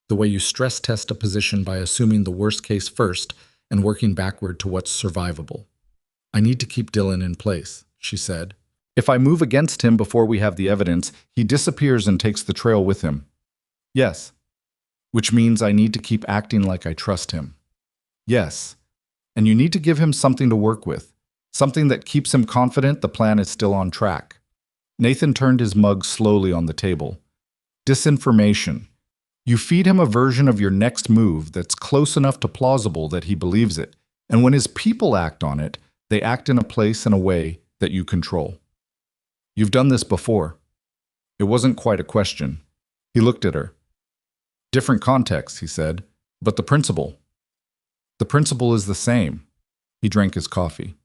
the way you stress test a position by assuming the worst case first and working backward to what's survivable. I need to keep Dylan in place, she said. If I move against him before we have the evidence, he disappears and takes the trail with him. Yes. Which means I need to keep acting like I trust him. Yes. And you need to give him something to work with, something that keeps him confident the plan is still on track. Nathan turned his mug slowly on the table. Disinformation. You feed him a version of your next move that's close enough to plausible that he believes it, and when his people act on it, they act in a place and a way that you control. You've done this before. It wasn't quite a question. He looked at her. Different context, he said, but the principle. The principle is the same. He drank his coffee.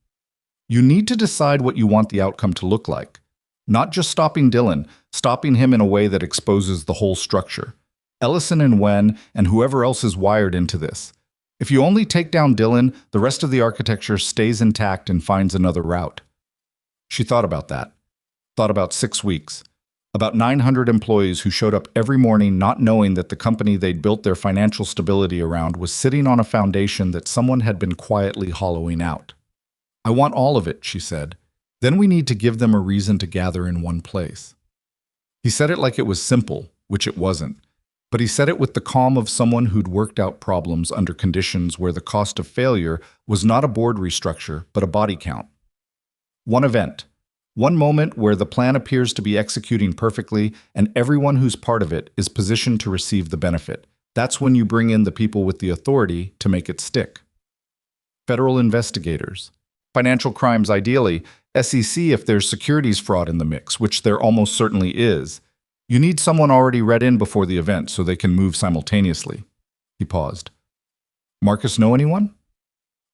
You need to decide what you want the outcome to look like. Not just stopping Dylan, stopping him in a way that exposes the whole structure. Ellison and Wen and whoever else is wired into this. If you only take down Dylan, the rest of the architecture stays intact and finds another route. She thought about that. Thought about 6 weeks. About 900 employees who showed up every morning not knowing that the company they'd built their financial stability around was sitting on a foundation that someone had been quietly hollowing out. I want all of it, she said. Then we need to give them a reason to gather in one place. He said it like it was simple, which it wasn't. But he said it with the calm of someone who'd worked out problems under conditions where the cost of failure was not a board restructure, but a body count. One event. One moment where the plan appears to be executing perfectly and everyone who's part of it is positioned to receive the benefit. That's when you bring in the people with the authority to make it stick. Federal investigators. Financial crimes ideally, SEC if there's securities fraud in the mix, which there almost certainly is. You need someone already read in before the event so they can move simultaneously. He paused. Marcus know anyone?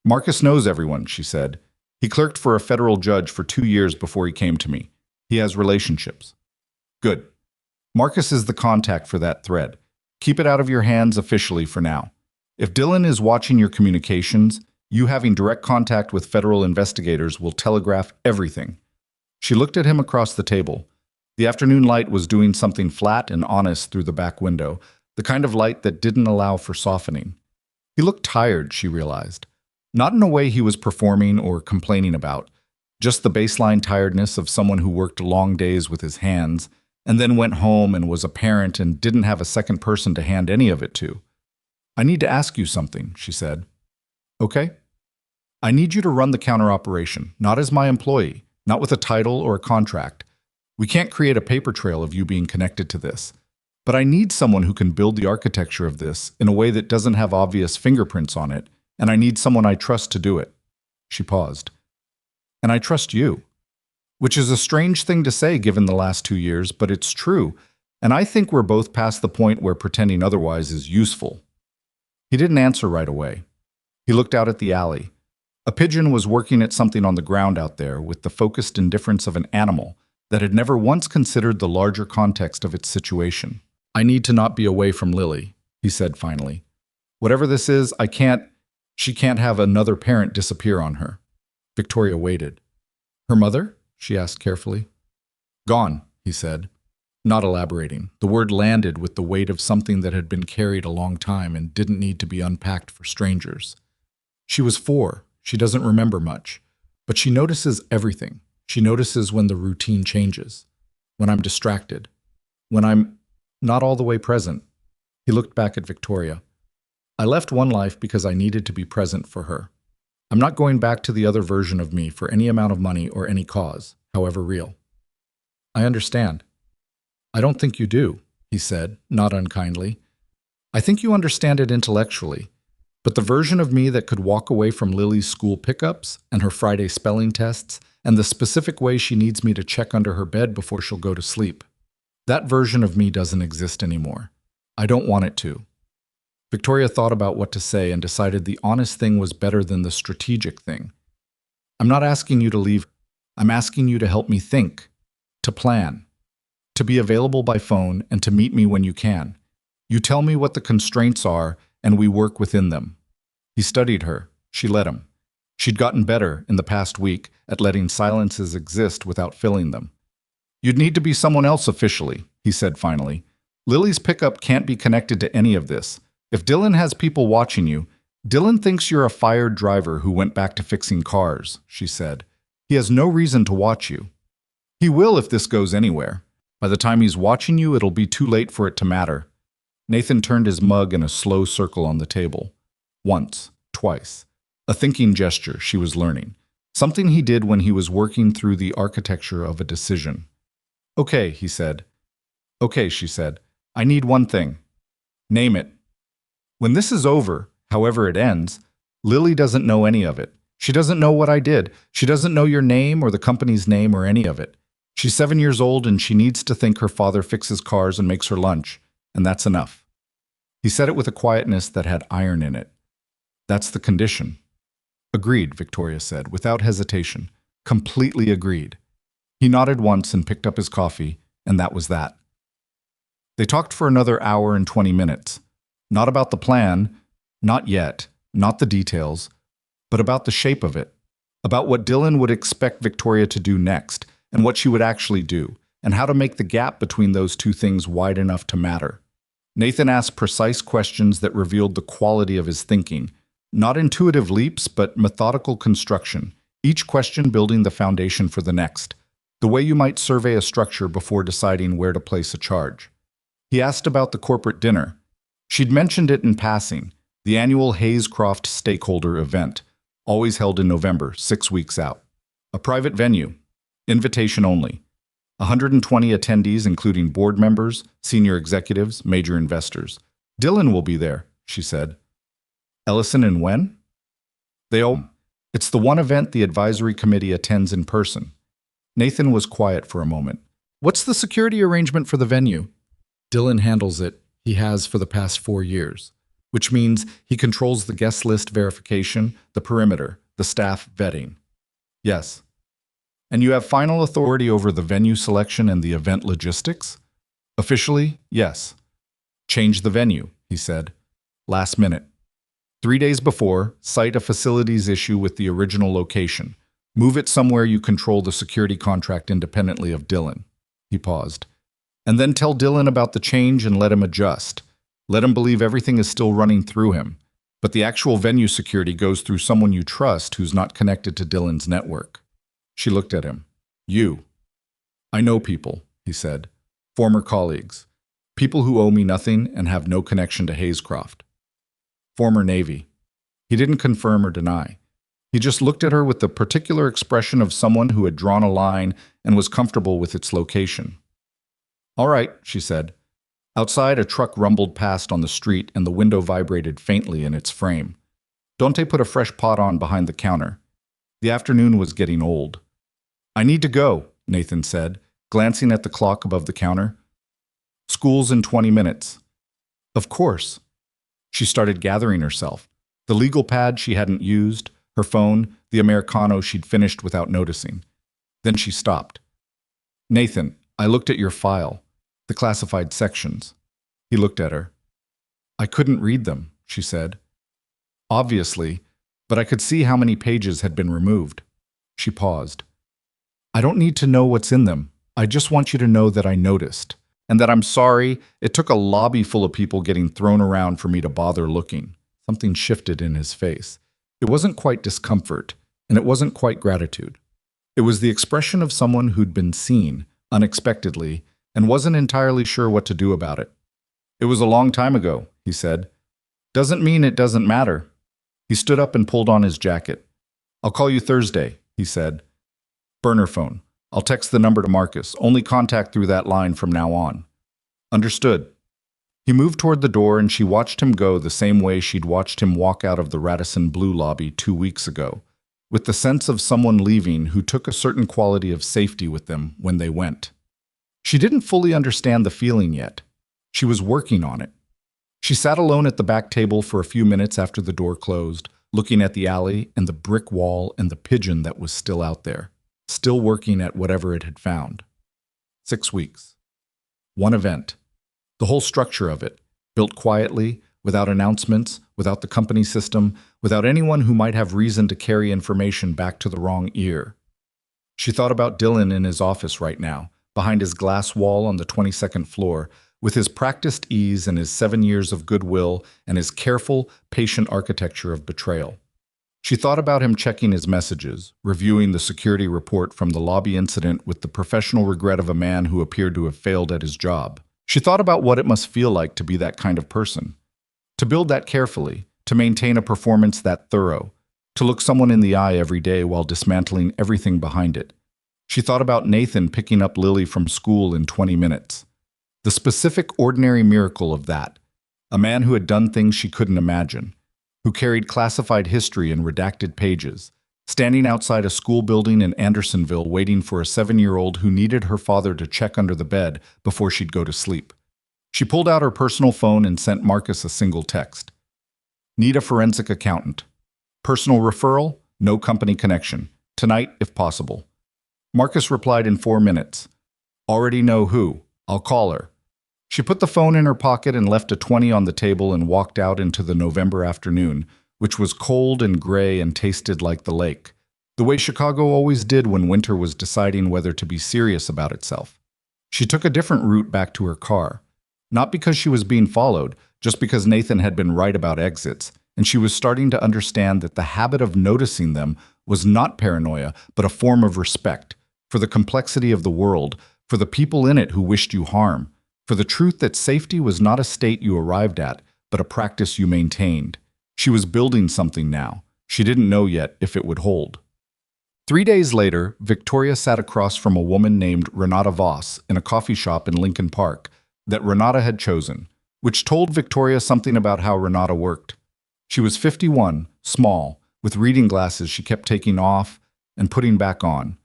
Marcus knows everyone, she said. He clerked for a federal judge for 2 years before he came to me. He has relationships. Good. Marcus is the contact for that thread. Keep it out of your hands officially for now. If Dylan is watching your communications, you having direct contact with federal investigators will telegraph everything. She looked at him across the table. The afternoon light was doing something flat and honest through the back window, the kind of light that didn't allow for softening. He looked tired, she realized. Not in a way he was performing or complaining about, just the baseline tiredness of someone who worked long days with his hands and then went home and was a parent and didn't have a second person to hand any of it to. I need to ask you something, she said. Okay? I need you to run the counter-operation, not as my employee, not with a title or a contract. We can't create a paper trail of you being connected to this. But I need someone who can build the architecture of this in a way that doesn't have obvious fingerprints on it, and I need someone I trust to do it. She paused. And I trust you. Which is a strange thing to say given the last 2 years, but it's true, and I think we're both past the point where pretending otherwise is useful. He didn't answer right away. He looked out at the alley. A pigeon was working at something on the ground out there with the focused indifference of an animal that had never once considered the larger context of its situation. I need to not be away from Lily, he said finally. Whatever this is, she can't have another parent disappear on her. Victoria waited. Her mother? She asked carefully. Gone, he said, not elaborating. The word landed with the weight of something that had been carried a long time and didn't need to be unpacked for strangers. She was 4. She doesn't remember much, but she notices everything. She notices when the routine changes, when I'm distracted, when I'm not all the way present. He looked back at Victoria. I left one life because I needed to be present for her. I'm not going back to the other version of me for any amount of money or any cause, however real. I understand. I don't think you do, he said, not unkindly. I think you understand it intellectually, but the version of me that could walk away from Lily's school pickups and her Friday spelling tests and the specific way she needs me to check under her bed before she'll go to sleep, that version of me doesn't exist anymore. I don't want it to. Victoria thought about what to say and decided the honest thing was better than the strategic thing. I'm not asking you to leave. I'm asking you to help me think, to plan, to be available by phone and to meet me when you can. You tell me what the constraints are and we work within them. He studied her. She let him. She'd gotten better in the past week at letting silences exist without filling them. You'd need to be someone else officially, he said finally. Lily's pickup can't be connected to any of this. If Dylan has people watching you, Dylan thinks you're a fired driver who went back to fixing cars, she said. He has no reason to watch you. He will if this goes anywhere. By the time he's watching you, it'll be too late for it to matter. Nathan turned his mug in a slow circle on the table. Once, twice. A thinking gesture she was learning. Something he did when he was working through the architecture of a decision. Okay, he said. Okay, she said. I need one thing. Name it. When this is over, however it ends, Lily doesn't know any of it. She doesn't know what I did. She doesn't know your name or the company's name or any of it. She's 7 years old and she needs to think her father fixes cars and makes her lunch, and that's enough. He said it with a quietness that had iron in it. That's the condition. Agreed, Victoria said, without hesitation. Completely agreed. He nodded once and picked up his coffee, and that was that. They talked for another hour and 20 minutes. Not about the plan, not yet, not the details, but about the shape of it, about what Dylan would expect Victoria to do next, and what she would actually do, and how to make the gap between those two things wide enough to matter. Nathan asked precise questions that revealed the quality of his thinking, not intuitive leaps, but methodical construction, each question building the foundation for the next, the way you might survey a structure before deciding where to place a charge. He asked about the corporate dinner. She'd mentioned it in passing, the annual Hayescroft stakeholder event, always held in November, 6 weeks out. A private venue, invitation only. 120 attendees, including board members, senior executives, major investors. Dylan will be there, she said. Ellison and when? It's the one event the advisory committee attends in person. Nathan was quiet for a moment. What's the security arrangement for the venue? Dylan handles it. He has for the past 4 years, which means he controls the guest list verification, the perimeter, the staff vetting. Yes. And you have final authority over the venue selection and the event logistics? Officially, yes. Change the venue, he said. Last minute. 3 days before, cite a facilities issue with the original location. Move it somewhere you control the security contract independently of Dylan. He paused. And then tell Dylan about the change and let him adjust. Let him believe everything is still running through him. But the actual venue security goes through someone you trust who's not connected to Dylan's network. She looked at him. You. I know people, he said. Former colleagues. People who owe me nothing and have no connection to Hayescroft. Former Navy. He didn't confirm or deny. He just looked at her with the particular expression of someone who had drawn a line and was comfortable with its location. All right, she said. Outside, a truck rumbled past on the street and the window vibrated faintly in its frame. Dante put a fresh pot on behind the counter. The afternoon was getting old. I need to go, Nathan said, glancing at the clock above the counter. School's in 20 minutes. Of course. She started gathering herself. The legal pad she hadn't used, her phone, the Americano she'd finished without noticing. Then she stopped. Nathan, I looked at your file, the classified sections. He looked at her. I couldn't read them, she said. Obviously, but I could see how many pages had been removed. She paused. I don't need to know what's in them. I just want you to know that I noticed, and that I'm sorry it took a lobby full of people getting thrown around for me to bother looking. Something shifted in his face. It wasn't quite discomfort, and it wasn't quite gratitude. It was the expression of someone who'd been seen, unexpectedly, and wasn't entirely sure what to do about it. It was a long time ago, he said. Doesn't mean it doesn't matter. He stood up and pulled on his jacket. I'll call you Thursday, he said. Burner phone. I'll text the number to Marcus. Only contact through that line from now on. Understood. He moved toward the door and she watched him go the same way she'd watched him walk out of the Radisson Blu lobby 2 weeks ago, with the sense of someone leaving who took a certain quality of safety with them when they went. She didn't fully understand the feeling yet. She was working on it. She sat alone at the back table for a few minutes after the door closed, looking at the alley and the brick wall and the pigeon that was still out there, still working at whatever it had found. 6 weeks. One event. The whole structure of it, built quietly, without announcements, without the company system, without anyone who might have reason to carry information back to the wrong ear. She thought about Dylan in his office right now, behind his glass wall on the 22nd floor, with his practiced ease and his 7 years of goodwill and his careful, patient architecture of betrayal. She thought about him checking his messages, reviewing the security report from the lobby incident with the professional regret of a man who appeared to have failed at his job. She thought about what it must feel like to be that kind of person, to build that carefully, to maintain a performance that thorough, to look someone in the eye every day while dismantling everything behind it. She thought about Nathan picking up Lily from school in 20 minutes. The specific ordinary miracle of that, a man who had done things she couldn't imagine, who carried classified history in redacted pages, standing outside a school building in Andersonville waiting for a 7-year-old who needed her father to check under the bed before she'd go to sleep. She pulled out her personal phone and sent Marcus a single text. Need a forensic accountant. Personal referral, no company connection. Tonight, if possible. Marcus replied in 4 minutes. Already know who. I'll call her. She put the phone in her pocket and left a 20 on the table and walked out into the November afternoon, which was cold and gray and tasted like the lake, the way Chicago always did when winter was deciding whether to be serious about itself. She took a different route back to her car, not because she was being followed, just because Nathan had been right about exits, and she was starting to understand that the habit of noticing them was not paranoia, but a form of respect for the complexity of the world, for the people in it who wished you harm, for the truth that safety was not a state you arrived at, but a practice you maintained. She was building something now. She didn't know yet if it would hold. 3 days later, Victoria sat across from a woman named Renata Voss in a coffee shop in Lincoln Park that Renata had chosen, which told Victoria something about how Renata worked. She was 51, small, with reading glasses she kept taking off and putting back on,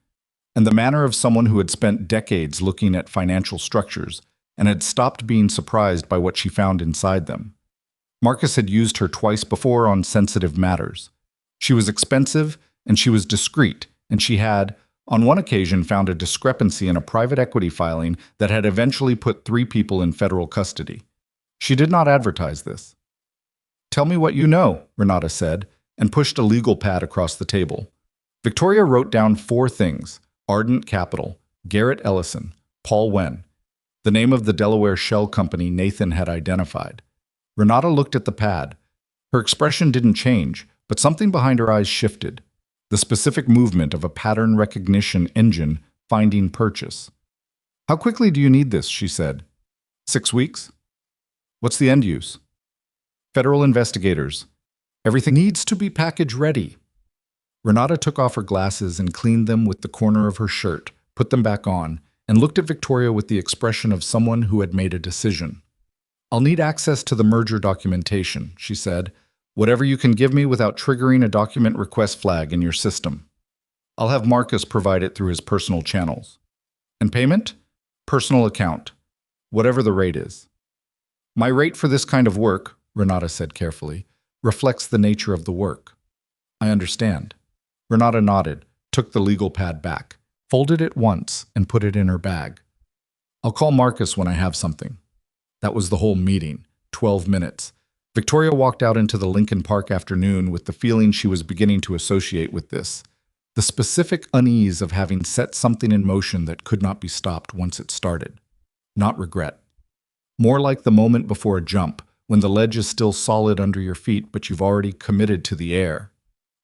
and the manner of someone who had spent decades looking at financial structures and had stopped being surprised by what she found inside them. Marcus had used her twice before on sensitive matters. She was expensive, and she was discreet, and she had, on one occasion, found a discrepancy in a private equity filing that had eventually put 3 people in federal custody. She did not advertise this. Tell me what you know, Renata said, and pushed a legal pad across the table. Victoria wrote down 4 things: Ardent Capital, Garrett Ellison, Paul Wen, the name of the Delaware shell company Nathan had identified. Renata looked at the pad. Her expression didn't change, but something behind her eyes shifted. The specific movement of a pattern recognition engine finding purchase. How quickly do you need this? She said. 6 weeks? What's the end use? Federal investigators. Everything needs to be package ready. Renata took off her glasses and cleaned them with the corner of her shirt, put them back on, and looked at Victoria with the expression of someone who had made a decision. I'll need access to the merger documentation, she said. Whatever you can give me without triggering a document request flag in your system. I'll have Marcus provide it through his personal channels. And payment? Personal account. Whatever the rate is. My rate for this kind of work, Renata said carefully, reflects the nature of the work. I understand. Renata nodded, took the legal pad back, folded it once, and put it in her bag. I'll call Marcus when I have something. That was the whole meeting, 12 minutes. Victoria walked out into the Lincoln Park afternoon with the feeling she was beginning to associate with this, the specific unease of having set something in motion that could not be stopped once it started. Not regret. More like the moment before a jump, when the ledge is still solid under your feet but you've already committed to the air.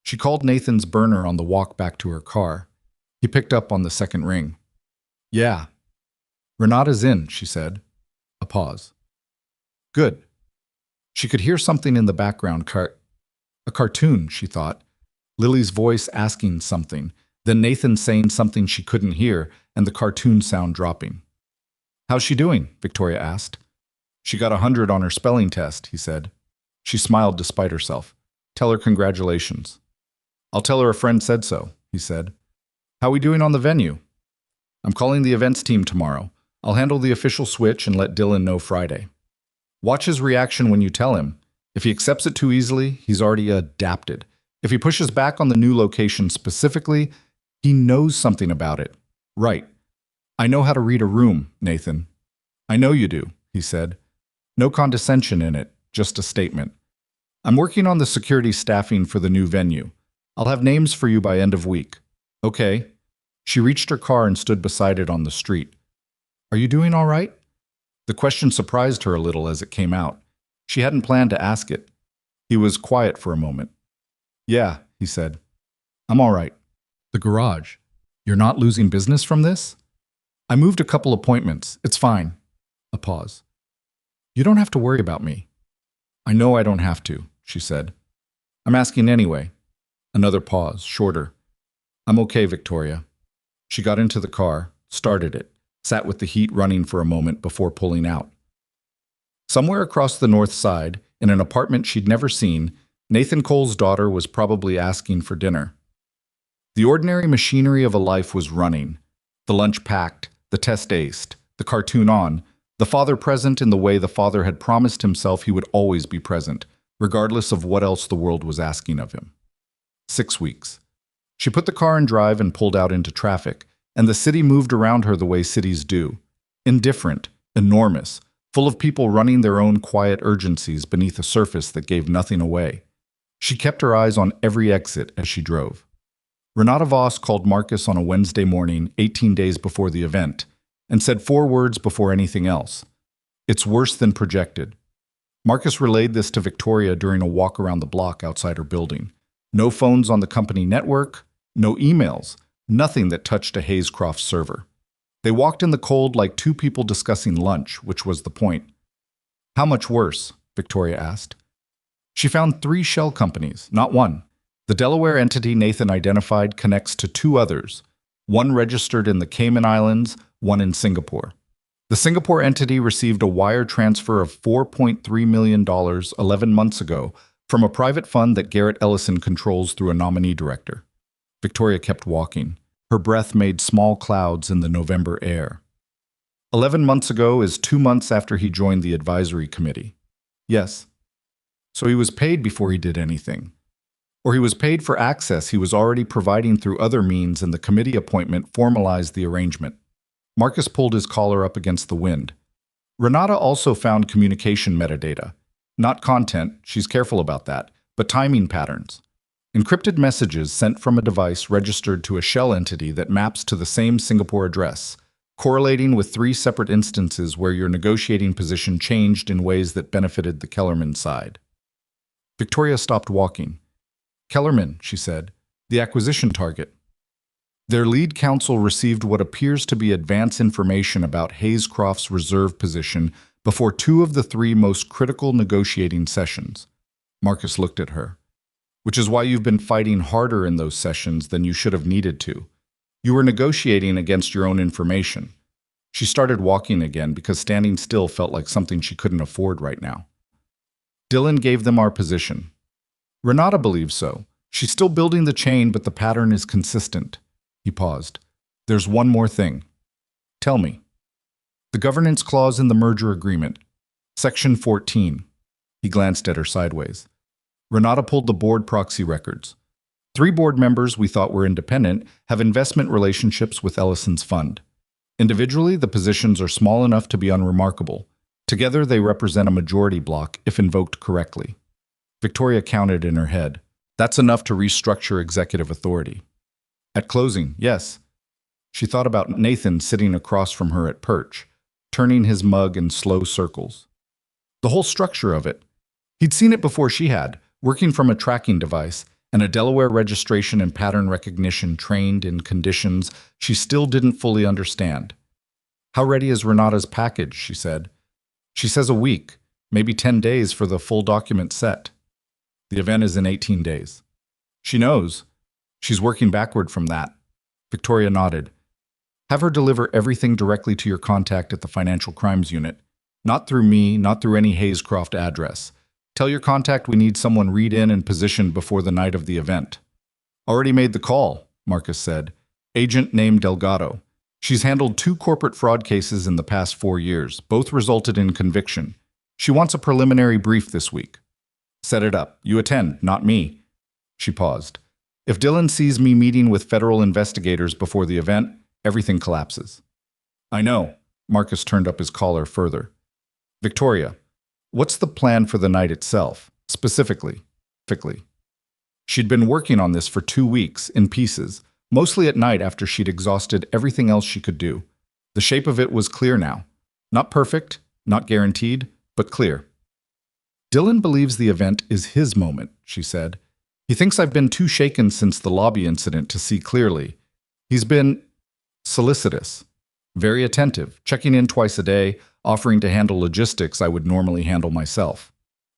She called Nathan's burner on the walk back to her car. He picked up on the second ring. Yeah. Renata's in, she said. A pause. Good. She could hear something in the background. A cartoon, she thought. Lily's voice asking something, then Nathan saying something she couldn't hear, and the cartoon sound dropping. How's she doing? Victoria asked. She got 100 on her spelling test, he said. She smiled despite herself. Tell her congratulations. I'll tell her a friend said so, he said. How are we doing on the venue? I'm calling the events team tomorrow. I'll handle the official switch and let Dylan know Friday. Watch his reaction when you tell him. If he accepts it too easily, he's already adapted. If he pushes back on the new location specifically, he knows something about it. Right. I know how to read a room, Nathan. I know you do, he said. No condescension in it, just a statement. I'm working on the security staffing for the new venue. I'll have names for you by end of week. Okay. She reached her car and stood beside it on the street. Are you doing all right? The question surprised her a little as it came out. She hadn't planned to ask it. He was quiet for a moment. Yeah, he said. I'm all right. The garage. You're not losing business from this? I moved a couple appointments. It's fine. A pause. You don't have to worry about me. I know I don't have to, she said. I'm asking anyway. Another pause, shorter. I'm okay, Victoria. She got into the car, started it, sat with the heat running for a moment before pulling out. Somewhere across the north side, in an apartment she'd never seen, Nathan Cole's daughter was probably asking for dinner. The ordinary machinery of a life was running. The lunch packed, the test aced, the cartoon on, the father present in the way the father had promised himself he would always be present, regardless of what else the world was asking of him. 6 weeks. She put the car in drive and pulled out into traffic, and the city moved around her the way cities do. Indifferent, enormous, full of people running their own quiet urgencies beneath a surface that gave nothing away. She kept her eyes on every exit as she drove. Renata Voss called Marcus on a Wednesday morning, 18 days before the event, and said 4 words before anything else. "It's worse than projected." Marcus relayed this to Victoria during a walk around the block outside her building. No phones on the company network, no emails, nothing that touched a Hayescroft server. They walked in the cold like two people discussing lunch, which was the point. "How much worse?" Victoria asked. She found 3 shell companies, not one. The Delaware entity Nathan identified connects to 2 others, one registered in the Cayman Islands, one in Singapore. The Singapore entity received a wire transfer of $4.3 million 11 months ago from a private fund that Garrett Ellison controls through a nominee director. Victoria kept walking. Her breath made small clouds in the November air. 11 months ago is 2 months after he joined the advisory committee. Yes. So he was paid before he did anything. Or he was paid for access he was already providing through other means, and the committee appointment formalized the arrangement. Marcus pulled his collar up against the wind. Renata also found communication metadata. Not content, she's careful about that, but timing patterns. Encrypted messages sent from a device registered to a shell entity that maps to the same Singapore address, correlating with 3 separate instances where your negotiating position changed in ways that benefited the Kellerman side. Victoria stopped walking. "Kellerman," she said, "the acquisition target." Their lead counsel received what appears to be advance information about Hayescroft's reserve position before 2 of the 3 most critical negotiating sessions. Marcus looked at her. "Which is why you've been fighting harder in those sessions than you should have needed to. You were negotiating against your own information." She started walking again because standing still felt like something she couldn't afford right now. "Dylan gave them our position." "Renata believes so. She's still building the chain, but the pattern is consistent." He paused. "There's one more thing." "Tell me." "The governance clause in the merger agreement. Section 14. He glanced at her sideways. Renata pulled the board proxy records. 3 board members we thought were independent have investment relationships with Ellison's fund. Individually, the positions are small enough to be unremarkable. Together, they represent a majority block if invoked correctly. Victoria counted in her head. That's enough to restructure executive authority. At closing, yes. She thought about Nathan sitting across from her at perch, turning his mug in slow circles. The whole structure of it. He'd seen it before she had, working from a tracking device, and a Delaware registration and pattern recognition trained in conditions she still didn't fully understand. "How ready is Renata's package?" she said. "She says a week, maybe 10 days for the full document set." "The event is in 18 days. "She knows. She's working backward from that." Victoria nodded. "Have her deliver everything directly to your contact at the Financial Crimes Unit. Not through me, not through any Hayescroft address. Tell your contact we need someone read in and positioned before the night of the event." "Already made the call," Marcus said. "Agent named Delgado. She's handled 2 corporate fraud cases in the past 4 years. Both resulted in conviction. She wants a preliminary brief this week." "Set it up. You attend, not me." She paused. "If Dylan sees me meeting with federal investigators before the event, everything collapses." "I know." Marcus turned up his collar further. "Victoria, what's the plan for the night itself, specifically?" She'd been working on this for 2 weeks, in pieces, mostly at night after she'd exhausted everything else she could do. The shape of it was clear now. Not perfect, not guaranteed, but clear. "Dylan believes the event is his moment," she said. "He thinks I've been too shaken since the lobby incident to see clearly. He's been solicitous, very attentive, checking in twice a day, offering to handle logistics I would normally handle myself."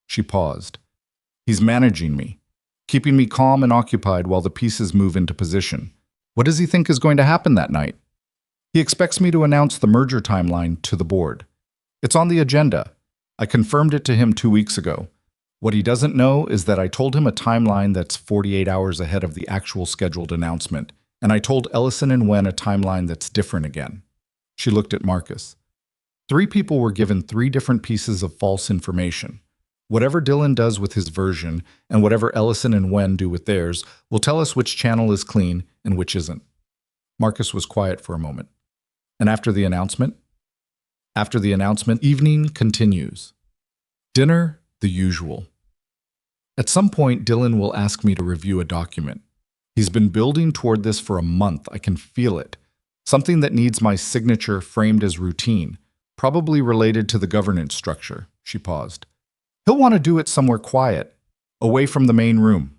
She paused. "He's managing me, keeping me calm and occupied while the pieces move into position. What does he think is going to happen that night?" "He expects me to announce the merger timeline to the board. It's on the agenda. I confirmed it to him 2 weeks ago. What he doesn't know is that I told him a timeline that's 48 hours ahead of the actual scheduled announcement, and I told Ellison and Wen a timeline that's different again. She looked at Marcus. 3 people were given 3 different pieces of false information. Whatever Dylan does with his version, and whatever Ellison and Wen do with theirs, will tell us which channel is clean and which isn't. Marcus was quiet for a moment. And after the announcement? After the announcement, evening continues. Dinner, the usual. At some point, Dylan will ask me to review a document. He's been building toward this for a month. I can feel it. Something that needs my signature framed as routine, probably related to the governance structure. She paused. He'll want to do it somewhere quiet, away from the main room.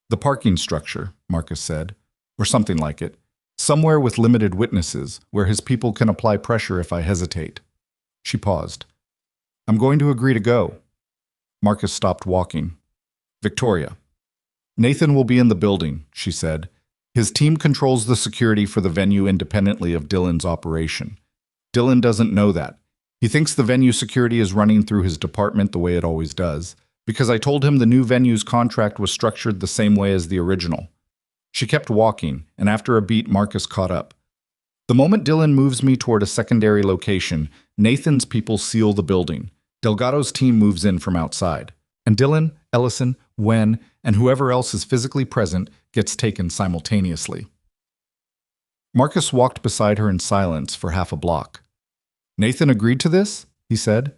The parking structure, Marcus said, or something like it. Somewhere with limited witnesses, where his people can apply pressure if I hesitate. She paused. I'm going to agree to go. Marcus stopped walking. Victoria. Nathan will be in the building, she said. His team controls the security for the venue independently of Dylan's operation. Dylan doesn't know that. He thinks the venue security is running through his department the way it always does, because I told him the new venue's contract was structured the same way as the original. She kept walking, and after a beat, Marcus caught up. The moment Dylan moves me toward a secondary location, Nathan's people seal the building. Delgado's team moves in from outside. And Dylan, Ellison, Wen, and whoever else is physically present gets taken simultaneously. Marcus walked beside her in silence for half a block. Nathan agreed to this? He said.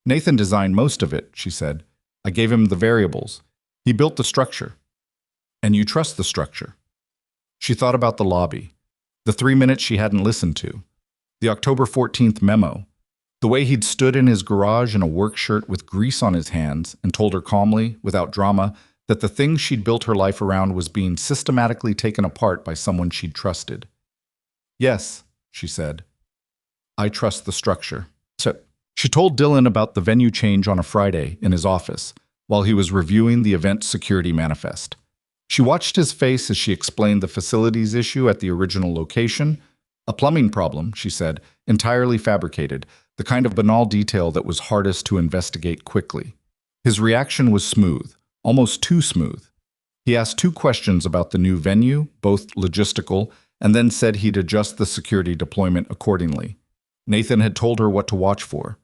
Nathan designed most of it, she said. I gave him the variables. He built the structure. And you trust the structure. She thought about the lobby, the 3 minutes she hadn't listened to, the October 14th memo, the way he'd stood in his garage in a work shirt with grease on his hands and told her calmly, without drama, that the thing she'd built her life around was being systematically taken apart by someone she'd trusted. Yes, she said. I trust the structure. So she told Dylan about the venue change on a Friday in his office, while he was reviewing the event security manifest. She watched his face as she explained the facilities issue at the original location. A plumbing problem, she said, entirely fabricated, the kind of banal detail that was hardest to investigate quickly. His reaction was smooth, almost too smooth. He asked 2 questions about the new venue, both logistical, and then said he'd adjust the security deployment accordingly. Nathan had told her what to watch for.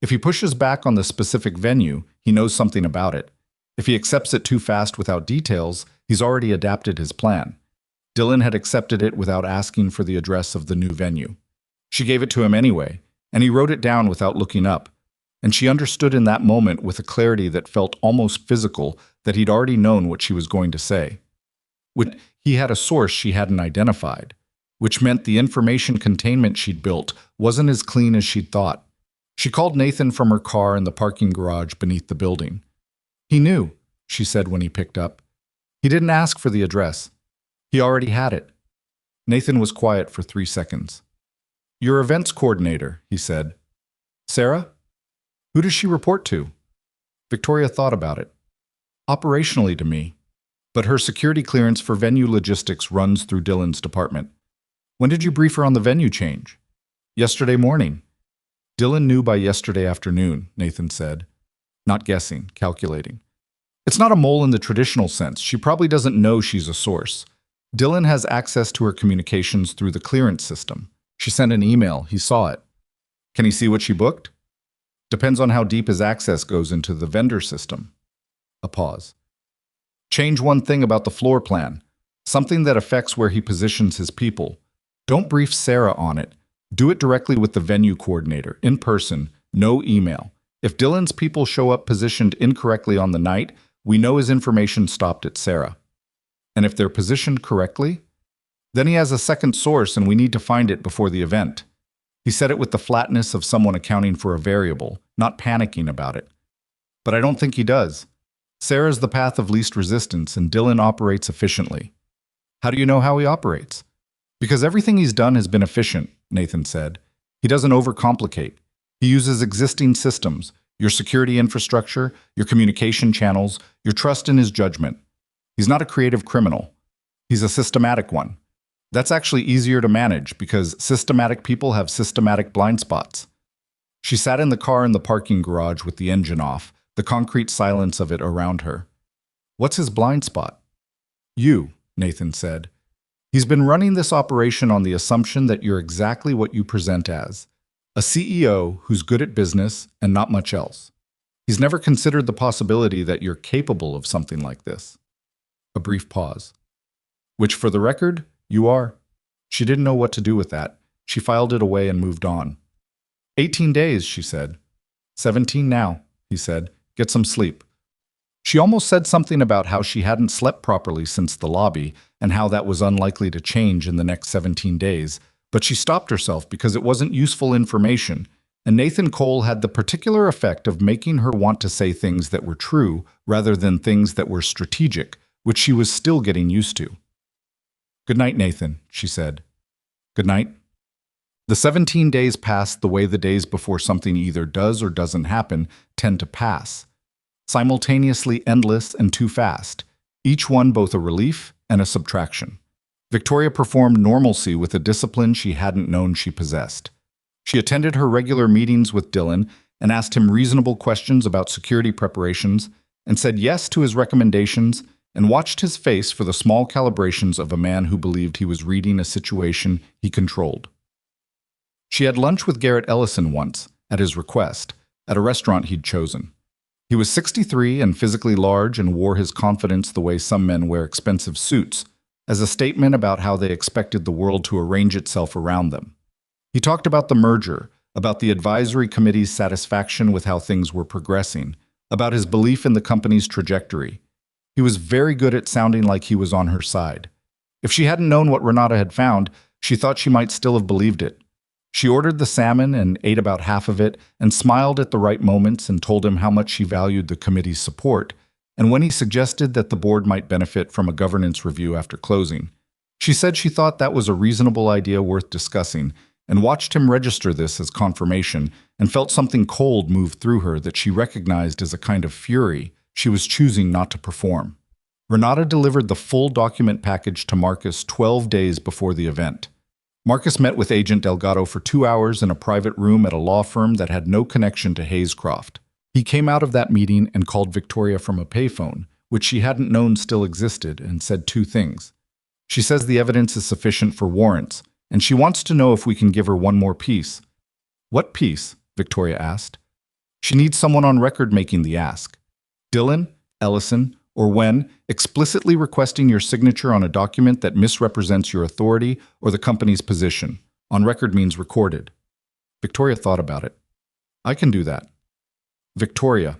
If he pushes back on the specific venue, he knows something about it. If he accepts it too fast without details, he's already adapted his plan. Dylan had accepted it without asking for the address of the new venue. She gave it to him anyway, and he wrote it down without looking up. And she understood in that moment with a clarity that felt almost physical that he'd already known what she was going to say. He had a source she hadn't identified, which meant the information containment she'd built wasn't as clean as she'd thought. She called Nathan from her car in the parking garage beneath the building. He knew, she said when he picked up. He didn't ask for the address. He already had it. Nathan was quiet for 3 seconds. Your events coordinator, he said. Sarah? Who does she report to? Victoria thought about it. Operationally to me, but her security clearance for venue logistics runs through Dylan's department. When did you brief her on the venue change? Yesterday morning. Dylan knew by yesterday afternoon, Nathan said. Not guessing, calculating. It's not a mole in the traditional sense. She probably doesn't know she's a source. Dylan has access to her communications through the clearance system. She sent an email. He saw it. Can he see what she booked? Depends on how deep his access goes into the vendor system. A pause. Change one thing about the floor plan. Something that affects where he positions his people. Don't brief Sarah on it. Do it directly with the venue coordinator, in person, no email. If Dylan's people show up positioned incorrectly on the night, we know his information stopped at Sarah. And if they're positioned correctly, then he has a second source and we need to find it before the event. He said it with the flatness of someone accounting for a variable, not panicking about it. But I don't think he does. Sarah's the path of least resistance and Dylan operates efficiently. How do you know how he operates? Because everything he's done has been efficient, Nathan said. He doesn't overcomplicate. He uses existing systems, your security infrastructure, your communication channels, your trust in his judgment. He's not a creative criminal. He's a systematic one. That's actually easier to manage because systematic people have systematic blind spots. She sat in the car in the parking garage with the engine off, the concrete silence of it around her. What's his blind spot? You, Nathan said. He's been running this operation on the assumption that you're exactly what you present as, a CEO who's good at business and not much else. He's never considered the possibility that you're capable of something like this. A brief pause. Which, for the record, you are. She didn't know what to do with that. She filed it away and moved on. 18 days, she said. 17 now, he said. Get some sleep. She almost said something about how she hadn't slept properly since the lobby and how that was unlikely to change in the next 17 days, but she stopped herself because it wasn't useful information, and Nathan Cole had the particular effect of making her want to say things that were true rather than things that were strategic, which she was still getting used to. Good night, Nathan, she said. Good night. The 17 days passed the way the days before something either does or doesn't happen tend to pass. Simultaneously endless and too fast, each one both a relief and a subtraction. Victoria performed normalcy with a discipline she hadn't known she possessed. She attended her regular meetings with Dylan and asked him reasonable questions about security preparations and said yes to his recommendations and watched his face for the small calibrations of a man who believed he was reading a situation he controlled. She had lunch with Garrett Ellison once, at his request, at a restaurant he'd chosen. He was 63 and physically large and wore his confidence the way some men wear expensive suits, as a statement about how they expected the world to arrange itself around them. He talked about the merger, about the advisory committee's satisfaction with how things were progressing, about his belief in the company's trajectory. He was very good at sounding like he was on her side. If she hadn't known what Renata had found, she thought she might still have believed it. She ordered the salmon and ate about half of it and smiled at the right moments and told him how much she valued the committee's support, and when he suggested that the board might benefit from a governance review after closing, she said she thought that was a reasonable idea worth discussing and watched him register this as confirmation and felt something cold move through her that she recognized as a kind of fury she was choosing not to perform. Renata delivered the full document package to Marcus 12 days before the event. Marcus met with Agent Delgado for 2 hours in a private room at a law firm that had no connection to Hayescroft. He came out of that meeting and called Victoria from a payphone, which she hadn't known still existed, and said 2 things. She says the evidence is sufficient for warrants, and she wants to know if we can give her one more piece. What piece? Victoria asked. She needs someone on record making the ask. Dylan, Ellison, or Wen, explicitly requesting your signature on a document that misrepresents your authority or the company's position. On record means recorded. Victoria thought about it. I can do that. Victoria.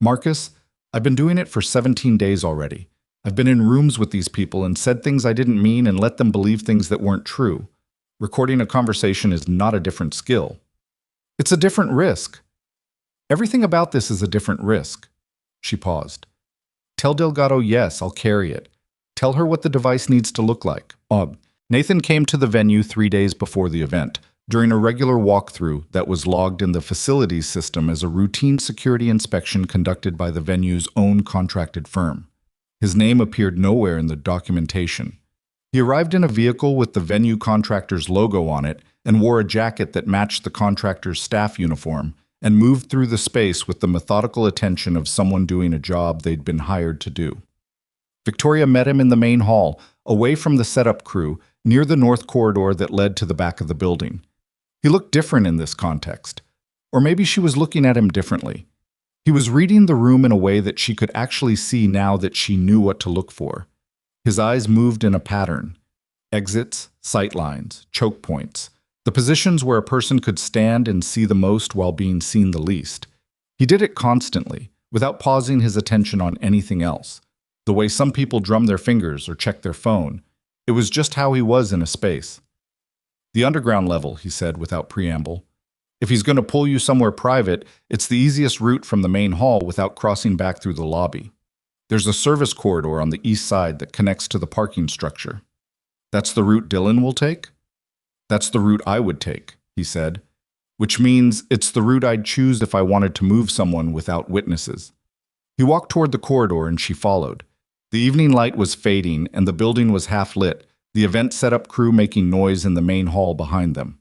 Marcus, I've been doing it for 17 days already. I've been in rooms with these people and said things I didn't mean and let them believe things that weren't true. Recording a conversation is not a different skill. It's a different risk. Everything about this is a different risk. She paused. Tell Delgado yes, I'll carry it. Tell her what the device needs to look like. Nathan came to the venue 3 days before the event, during a regular walkthrough that was logged in the facilities system as a routine security inspection conducted by the venue's own contracted firm. His name appeared nowhere in the documentation. He arrived in a vehicle with the venue contractor's logo on it and wore a jacket that matched the contractor's staff uniform, and moved through the space with the methodical attention of someone doing a job they'd been hired to do. Victoria met him in the main hall, away from the setup crew, near the north corridor that led to the back of the building. He looked different in this context. Or maybe she was looking at him differently. He was reading the room in a way that she could actually see now that she knew what to look for. His eyes moved in a pattern. Exits, sightlines, choke points. The positions where a person could stand and see the most while being seen the least. He did it constantly, without pausing his attention on anything else. The way some people drum their fingers or check their phone. It was just how he was in a space. The underground level, he said without preamble. If he's going to pull you somewhere private, it's the easiest route from the main hall without crossing back through the lobby. There's a service corridor on the east side that connects to the parking structure. That's the route Dylan will take? That's the route I would take, he said, which means it's the route I'd choose if I wanted to move someone without witnesses. He walked toward the corridor and she followed. The evening light was fading and the building was half lit, the event setup crew making noise in the main hall behind them.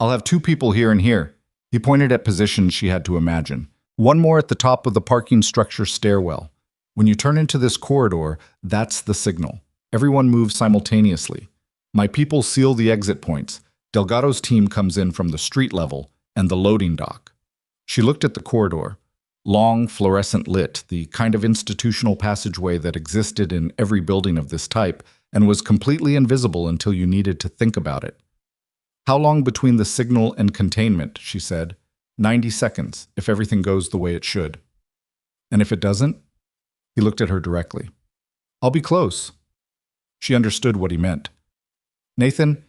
I'll have 2 people here and here. He pointed at positions she had to imagine. One more at the top of the parking structure stairwell. When you turn into this corridor, that's the signal. Everyone moves simultaneously. My people seal the exit points. Delgado's team comes in from the street level and the loading dock. She looked at the corridor. Long, fluorescent lit, the kind of institutional passageway that existed in every building of this type and was completely invisible until you needed to think about it. How long between the signal and containment, she said. 90 seconds, if everything goes the way it should. And if it doesn't? He looked at her directly. I'll be close. She understood what he meant. Nathan,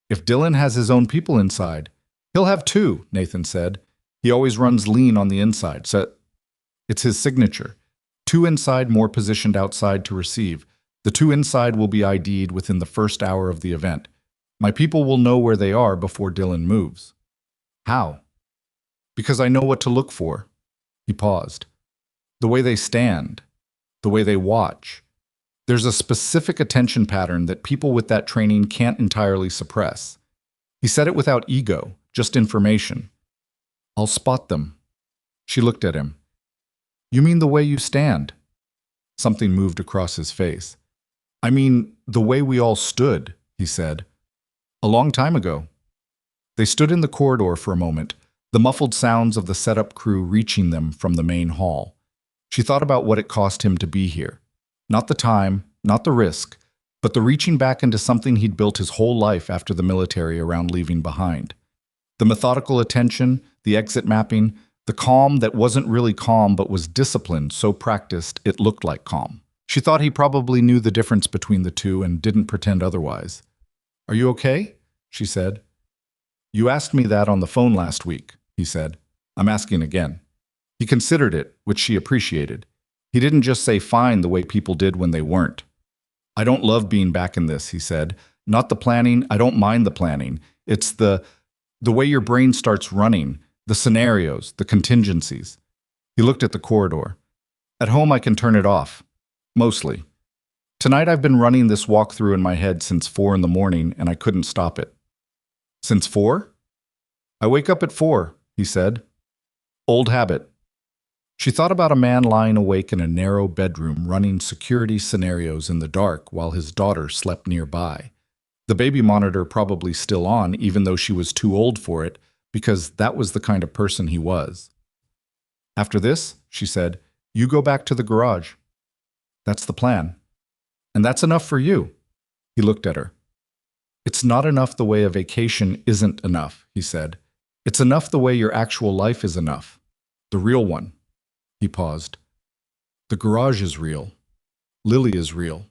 if Dylan has his own people inside, he'll have two, Nathan said. He always runs lean on the inside, so it's his signature. Two inside, more positioned outside to receive. The two inside will be ID'd within the first hour of the event. My people will know where they are before Dylan moves. How? Because I know what to look for. He paused. The way they stand. The way they watch. There's a specific attention pattern that people with that training can't entirely suppress. He said it without ego, just information. I'll spot them. She looked at him. You mean the way you stand? Something moved across his face. I mean, the way we all stood, he said. A long time ago. They stood in the corridor for a moment, the muffled sounds of the setup crew reaching them from the main hall. She thought about what it cost him to be here. Not the time, not the risk, but the reaching back into something he'd built his whole life after the military around leaving behind. The methodical attention, the exit mapping, the calm that wasn't really calm but was disciplined, so practiced it looked like calm. She thought he probably knew the difference between the two and didn't pretend otherwise. Are you okay? She said. You asked me that on the phone last week, he said. I'm asking again. He considered it, which she appreciated. He didn't just say fine the way people did when they weren't. I don't love being back in this, he said. Not the planning, I don't mind the planning. It's the way your brain starts running, the scenarios, the contingencies. He looked at the corridor. At home I can turn it off. Mostly. Tonight I've been running this walkthrough in my head since 4 in the morning and I couldn't stop it. Since 4? I wake up at 4, he said. Old habit. She thought about a man lying awake in a narrow bedroom running security scenarios in the dark while his daughter slept nearby. The baby monitor probably still on even though she was too old for it because that was the kind of person he was. After this, she said, you go back to the garage. That's the plan. And that's enough for you. He looked at her. It's not enough the way a vacation isn't enough, he said. It's enough the way your actual life is enough. The real one. He paused. The garage is real. Lily is real.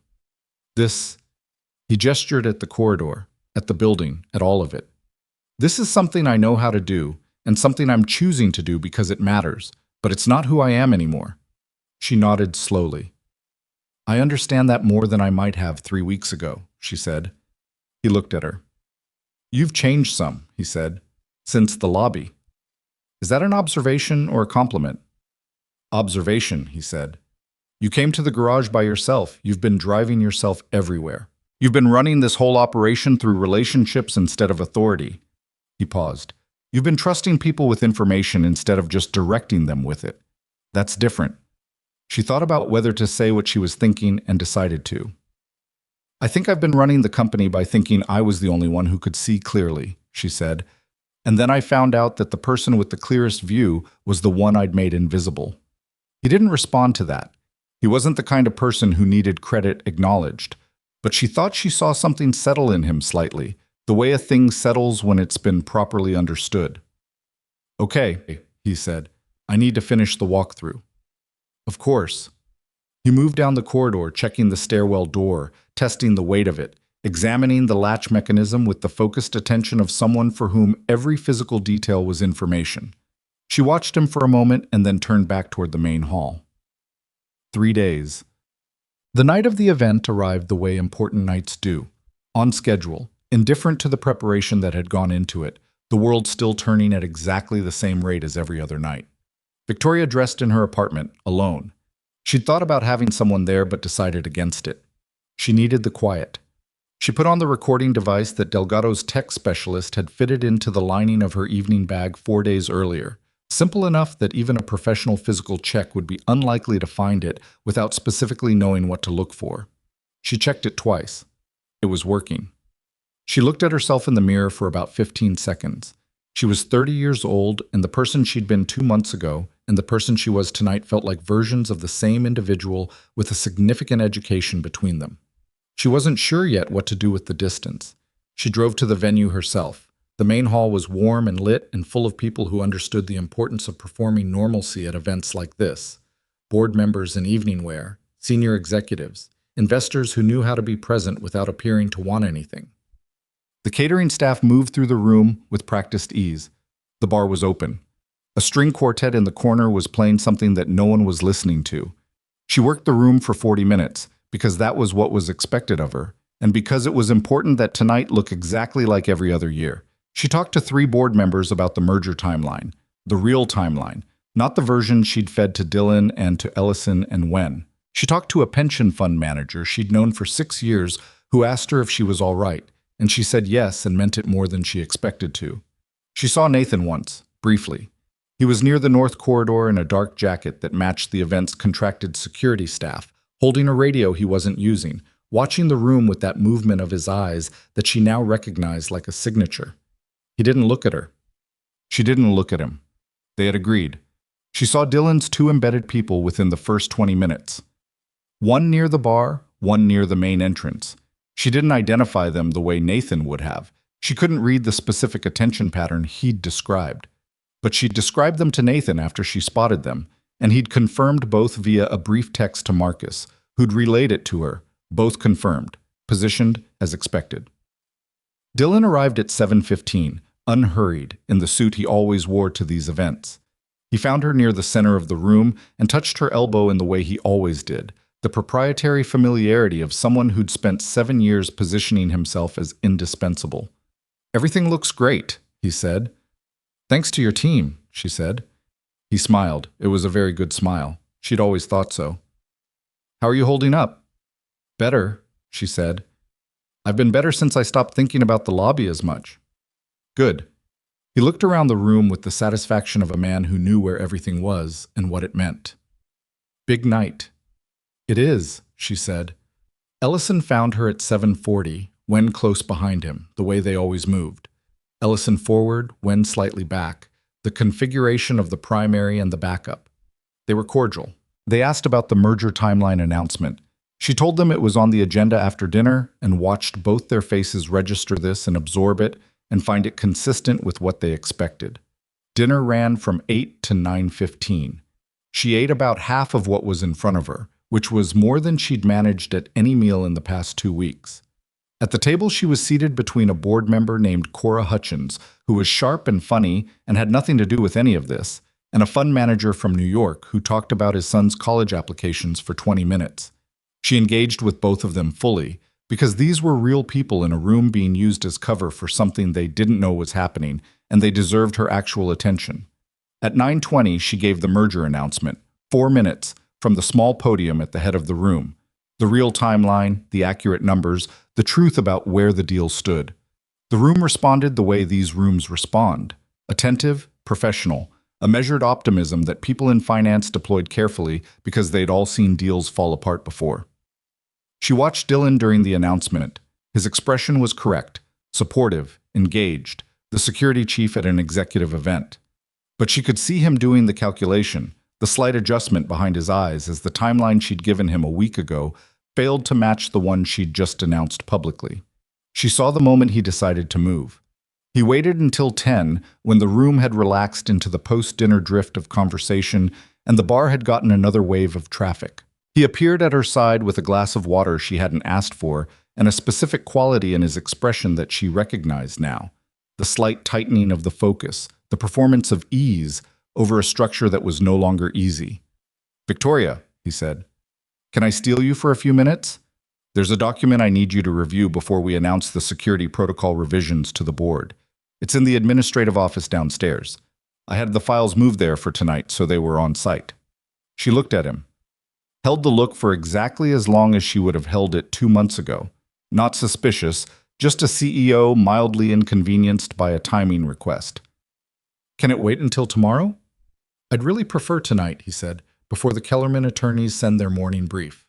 He gestured at the corridor, at the building, at all of it. This is something I know how to do, and something I'm choosing to do because it matters, but it's not who I am anymore. She nodded slowly. I understand that more than I might have 3 weeks ago, she said. He looked at her. You've changed some, he said, since the lobby. Is that an observation or a compliment? Observation, he said. You came to the garage by yourself. You've been driving yourself everywhere. You've been running this whole operation through relationships instead of authority. He paused. You've been trusting people with information instead of just directing them with it. That's different. She thought about whether to say what she was thinking and decided to. I think I've been running the company by thinking I was the only one who could see clearly, she said. And then I found out that the person with the clearest view was the one I'd made invisible. He didn't respond to that. He wasn't the kind of person who needed credit acknowledged. But she thought she saw something settle in him slightly, the way a thing settles when it's been properly understood. Okay, he said. I need to finish the walkthrough. Of course. He moved down the corridor, checking the stairwell door, testing the weight of it, examining the latch mechanism with the focused attention of someone for whom every physical detail was information. She watched him for a moment and then turned back toward the main hall. 3 days. The night of the event arrived the way important nights do, on schedule, indifferent to the preparation that had gone into it, the world still turning at exactly the same rate as every other night. Victoria dressed in her apartment, alone. She'd thought about having someone there but decided against it. She needed the quiet. She put on the recording device that Delgado's tech specialist had fitted into the lining of her evening bag 4 days earlier, Simple enough that even a professional physical check would be unlikely to find it without specifically knowing what to look for. She checked it twice. It was working. She looked at herself in the mirror for about 15 seconds. She was 30 years old, and the person she'd been 2 months ago and the person she was tonight felt like versions of the same individual with a significant education between them. She wasn't sure yet what to do with the distance. She drove to the venue herself. The main hall was warm and lit and full of people who understood the importance of performing normalcy at events like this. Board members in evening wear, senior executives, investors who knew how to be present without appearing to want anything. The catering staff moved through the room with practiced ease. The bar was open. A string quartet in the corner was playing something that no one was listening to. She worked the room for 40 minutes because that was what was expected of her, and because it was important that tonight look exactly like every other year. She talked to 3 board members about the merger timeline, the real timeline, not the version she'd fed to Dylan and to Ellison and Wen. She talked to a pension fund manager she'd known for 6 years who asked her if she was all right, and she said yes and meant it more than she expected to. She saw Nathan once, briefly. He was near the north corridor in a dark jacket that matched the event's contracted security staff, holding a radio he wasn't using, watching the room with that movement of his eyes that she now recognized like a signature. He didn't look at her. She didn't look at him. They had agreed. She saw Dylan's 2 embedded people within the first 20 minutes. One near the bar, one near the main entrance. She didn't identify them the way Nathan would have. She couldn't read the specific attention pattern he'd described. But she described them to Nathan after she spotted them, and he'd confirmed both via a brief text to Marcus, who'd relayed it to her, both confirmed, positioned as expected. Dylan arrived at 7:15, unhurried, in the suit he always wore to these events. He found her near the center of the room and touched her elbow in the way he always did, the proprietary familiarity of someone who'd spent 7 years positioning himself as indispensable. "Everything looks great," he said. "Thanks to your team," she said. He smiled. It was a very good smile. She'd always thought so. "How are you holding up?" "Better," she said. "I've been better since I stopped thinking about the lobby as much." "Good." He looked around the room with the satisfaction of a man who knew where everything was and what it meant. "Big night." "It is," she said. Ellison found her at 7:40, Wen close behind him, the way they always moved. Ellison forward, Wen slightly back, the configuration of the primary and the backup. They were cordial. They asked about the merger timeline announcement. She told them it was on the agenda after dinner and watched both their faces register this and absorb it and find it consistent with what they expected. Dinner ran from 8 to 9:15. She ate about half of what was in front of her, which was more than she'd managed at any meal in the past 2 weeks. At the table, she was seated between a board member named Cora Hutchins, who was sharp and funny and had nothing to do with any of this, and a fund manager from New York who talked about his son's college applications for 20 minutes. She engaged with both of them fully, because these were real people in a room being used as cover for something they didn't know was happening, and they deserved her actual attention. At 9:20, she gave the merger announcement, 4 minutes, from the small podium at the head of the room. The real timeline, the accurate numbers, the truth about where the deal stood. The room responded the way these rooms respond. Attentive, professional, a measured optimism that people in finance deployed carefully because they'd all seen deals fall apart before. She watched Dylan during the announcement. His expression was correct, supportive, engaged, the security chief at an executive event. But she could see him doing the calculation, the slight adjustment behind his eyes as the timeline she'd given him a week ago failed to match the one she'd just announced publicly. She saw the moment he decided to move. He waited until 10, when the room had relaxed into the post-dinner drift of conversation and the bar had gotten another wave of traffic. He appeared at her side with a glass of water she hadn't asked for and a specific quality in his expression that she recognized now. The slight tightening of the focus, the performance of ease over a structure that was no longer easy. "Victoria," he said, "can I steal you for a few minutes? There's a document I need you to review before we announce the security protocol revisions to the board. It's in the administrative office downstairs. I had the files moved there for tonight, so they were on site." She looked at him, held the look for exactly as long as she would have held it 2 months ago. Not suspicious, just a CEO mildly inconvenienced by a timing request. "Can it wait until tomorrow?" I'd really prefer tonight, he said, before the Kellerman attorneys send their morning brief.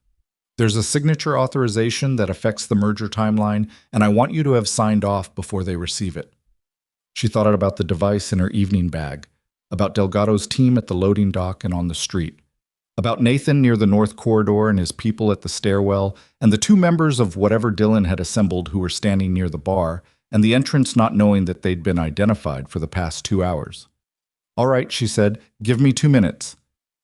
There's a signature authorization that affects the merger timeline, and I want you to have signed off before they receive it. She thought about the device in her evening bag, about Delgado's team at the loading dock and on the street, about Nathan near the North Corridor and his people at the stairwell, and the two members of whatever Dylan had assembled who were standing near the bar, and the entrance not knowing that they'd been identified for the past 2 hours. All right, she said, give me 2 minutes.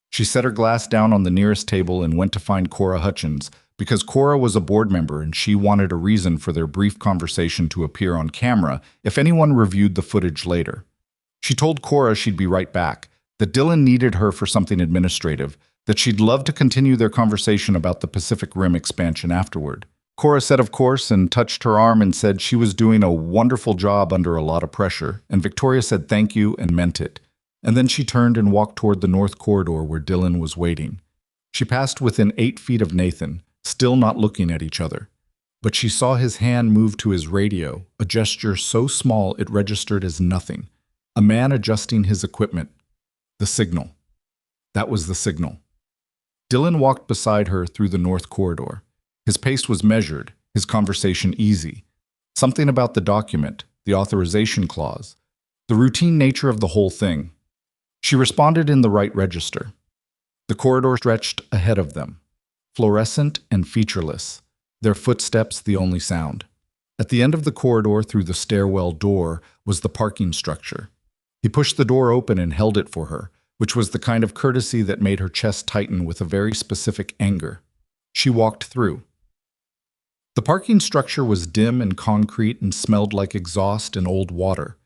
She set her glass down on the nearest table and went to find Cora Hutchins, because Cora was a board member and she wanted a reason for their brief conversation to appear on camera if anyone reviewed the footage later. She told Cora she'd be right back, that Dylan needed her for something administrative, that she'd love to continue their conversation about the Pacific Rim expansion afterward. Cora said of course and touched her arm and said she was doing a wonderful job under a lot of pressure, and Victoria said thank you and meant it. And then she turned and walked toward the North Corridor where Dylan was waiting. She passed within 8 feet of Nathan, still not looking at each other. But she saw his hand move to his radio, a gesture so small it registered as nothing. A man adjusting his equipment. The signal. That was the signal. Dylan walked beside her through the North Corridor. His pace was measured, his conversation easy. Something about the document, the authorization clause, the routine nature of the whole thing. She responded in the right register. The corridor stretched ahead of them, fluorescent and featureless, their footsteps the only sound. At the end of the corridor through the stairwell door was the parking structure. He pushed the door open and held it for her, which was the kind of courtesy that made her chest tighten with a very specific anger. She walked through. The parking structure was dim and concrete and smelled like exhaust and old water.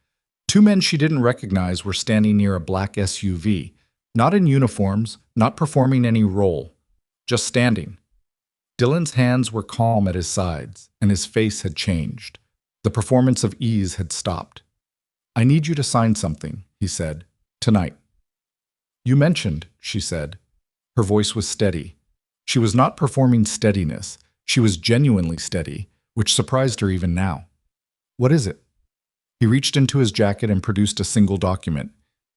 2 men she didn't recognize were standing near a black SUV, not in uniforms, not performing any role, just standing. Dylan's hands were calm at his sides, and his face had changed. The performance of ease had stopped. I need you to sign something, he said, tonight. You mentioned, she said. Her voice was steady. She was not performing steadiness. She was genuinely steady, which surprised her even now. What is it? He reached into his jacket and produced a single document.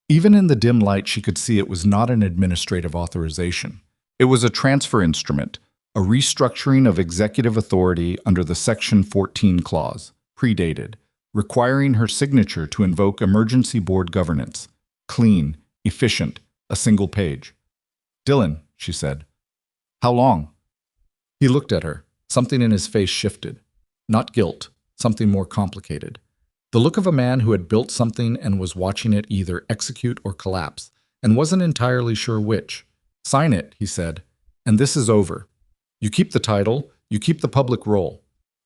Even in the dim light, she could see it was not an administrative authorization. It was a transfer instrument, a restructuring of executive authority under the Section 14 clause, predated, requiring her signature to invoke emergency board governance. Clean, efficient, a single page. Dylan, she said. How long? He looked at her. Something in his face shifted. Not guilt, something more complicated. The look of a man who had built something and was watching it either execute or collapse, and wasn't entirely sure which. Sign it, he said, and this is over. You keep the title, you keep the public role.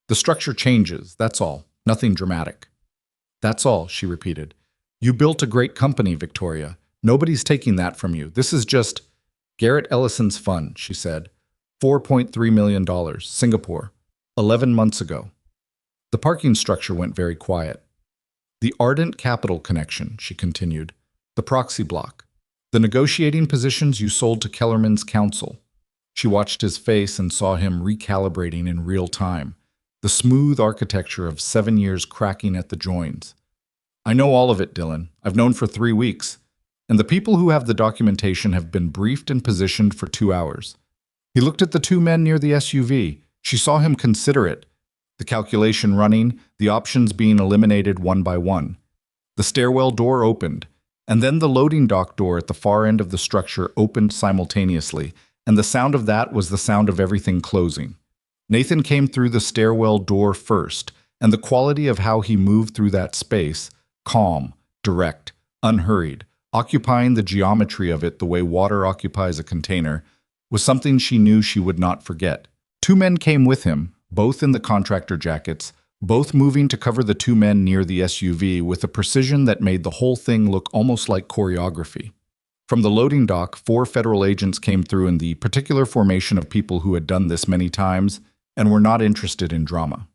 The structure changes, that's all, nothing dramatic. That's all, she repeated. You built a great company, Victoria. Nobody's taking that from you. This is just Garrett Ellison's fund, she said. $4.3 million, Singapore, 11 months ago. The parking structure went very quiet. The Ardent Capital connection, she continued. The proxy block. The negotiating positions you sold to Kellerman's counsel. She watched his face and saw him recalibrating in real time. The smooth architecture of 7 years cracking at the joins. I know all of it, Dylan. I've known for 3 weeks. And the people who have the documentation have been briefed and positioned for 2 hours. He looked at the 2 men near the SUV. She saw him consider it. The calculation running, the options being eliminated one by one. The stairwell door opened, and then the loading dock door at the far end of the structure opened simultaneously, and the sound of that was the sound of everything closing. Nathan came through the stairwell door first, and the quality of how he moved through that space, calm, direct, unhurried, occupying the geometry of it the way water occupies a container, was something she knew she would not forget. 2 men came with him, both in the contractor jackets, both moving to cover the 2 men near the SUV with a precision that made the whole thing look almost like choreography. From the loading dock, 4 federal agents came through in the particular formation of people who had done this many times and were not interested in drama.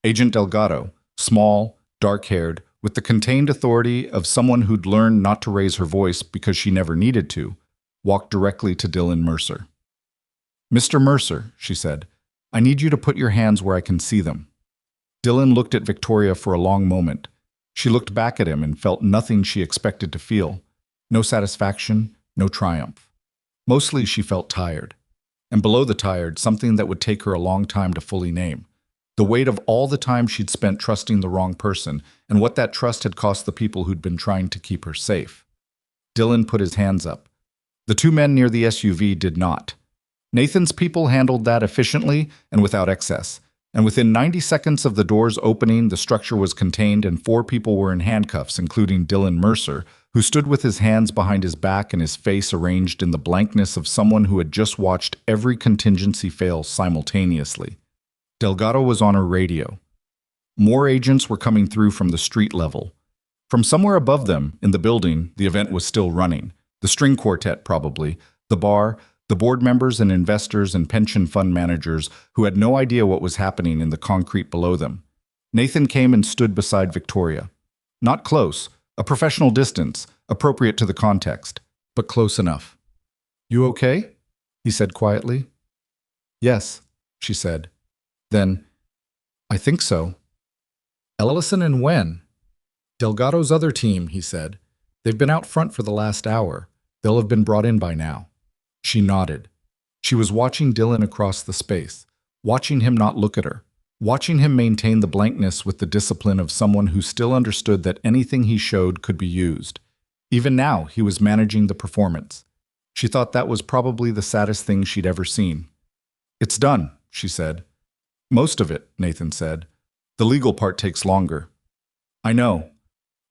Agent Delgado, small, dark-haired, with the contained authority of someone who'd learned not to raise her voice because she never needed to, walked directly to Dylan Mercer. Mr. Mercer, she said, I need you to put your hands where I can see them. Dylan looked at Victoria for a long moment. She looked back at him and felt nothing she expected to feel. No satisfaction, no triumph. Mostly she felt tired. And below the tired, something that would take her a long time to fully name. The weight of all the time she'd spent trusting the wrong person, and what that trust had cost the people who'd been trying to keep her safe. Dylan put his hands up. The two men near the SUV did not. Nathan's people handled that efficiently and without excess. And within 90 seconds of the doors opening, the structure was contained and 4 people were in handcuffs, including Dylan Mercer, who stood with his hands behind his back and his face arranged in the blankness of someone who had just watched every contingency fail simultaneously. Delgado was on her radio. More agents were coming through from the street level. From somewhere above them, in the building, the event was still running. The string quartet, probably, the bar, the board members and investors and pension fund managers who had no idea what was happening in the concrete below them. Nathan came and stood beside Victoria. Not close, a professional distance, appropriate to the context, but close enough. "You okay?" he said quietly. "Yes," she said. Then, "I think so." "Ellison and when?" "Delgado's other team," he said. "They've been out front for the last hour. They'll have been brought in by now." She nodded. She was watching Dylan across the space, watching him not look at her, watching him maintain the blankness with the discipline of someone who still understood that anything he showed could be used. Even now, he was managing the performance. She thought that was probably the saddest thing she'd ever seen. "It's done," she said. "Most of it," Nathan said. "The legal part takes longer." "I know."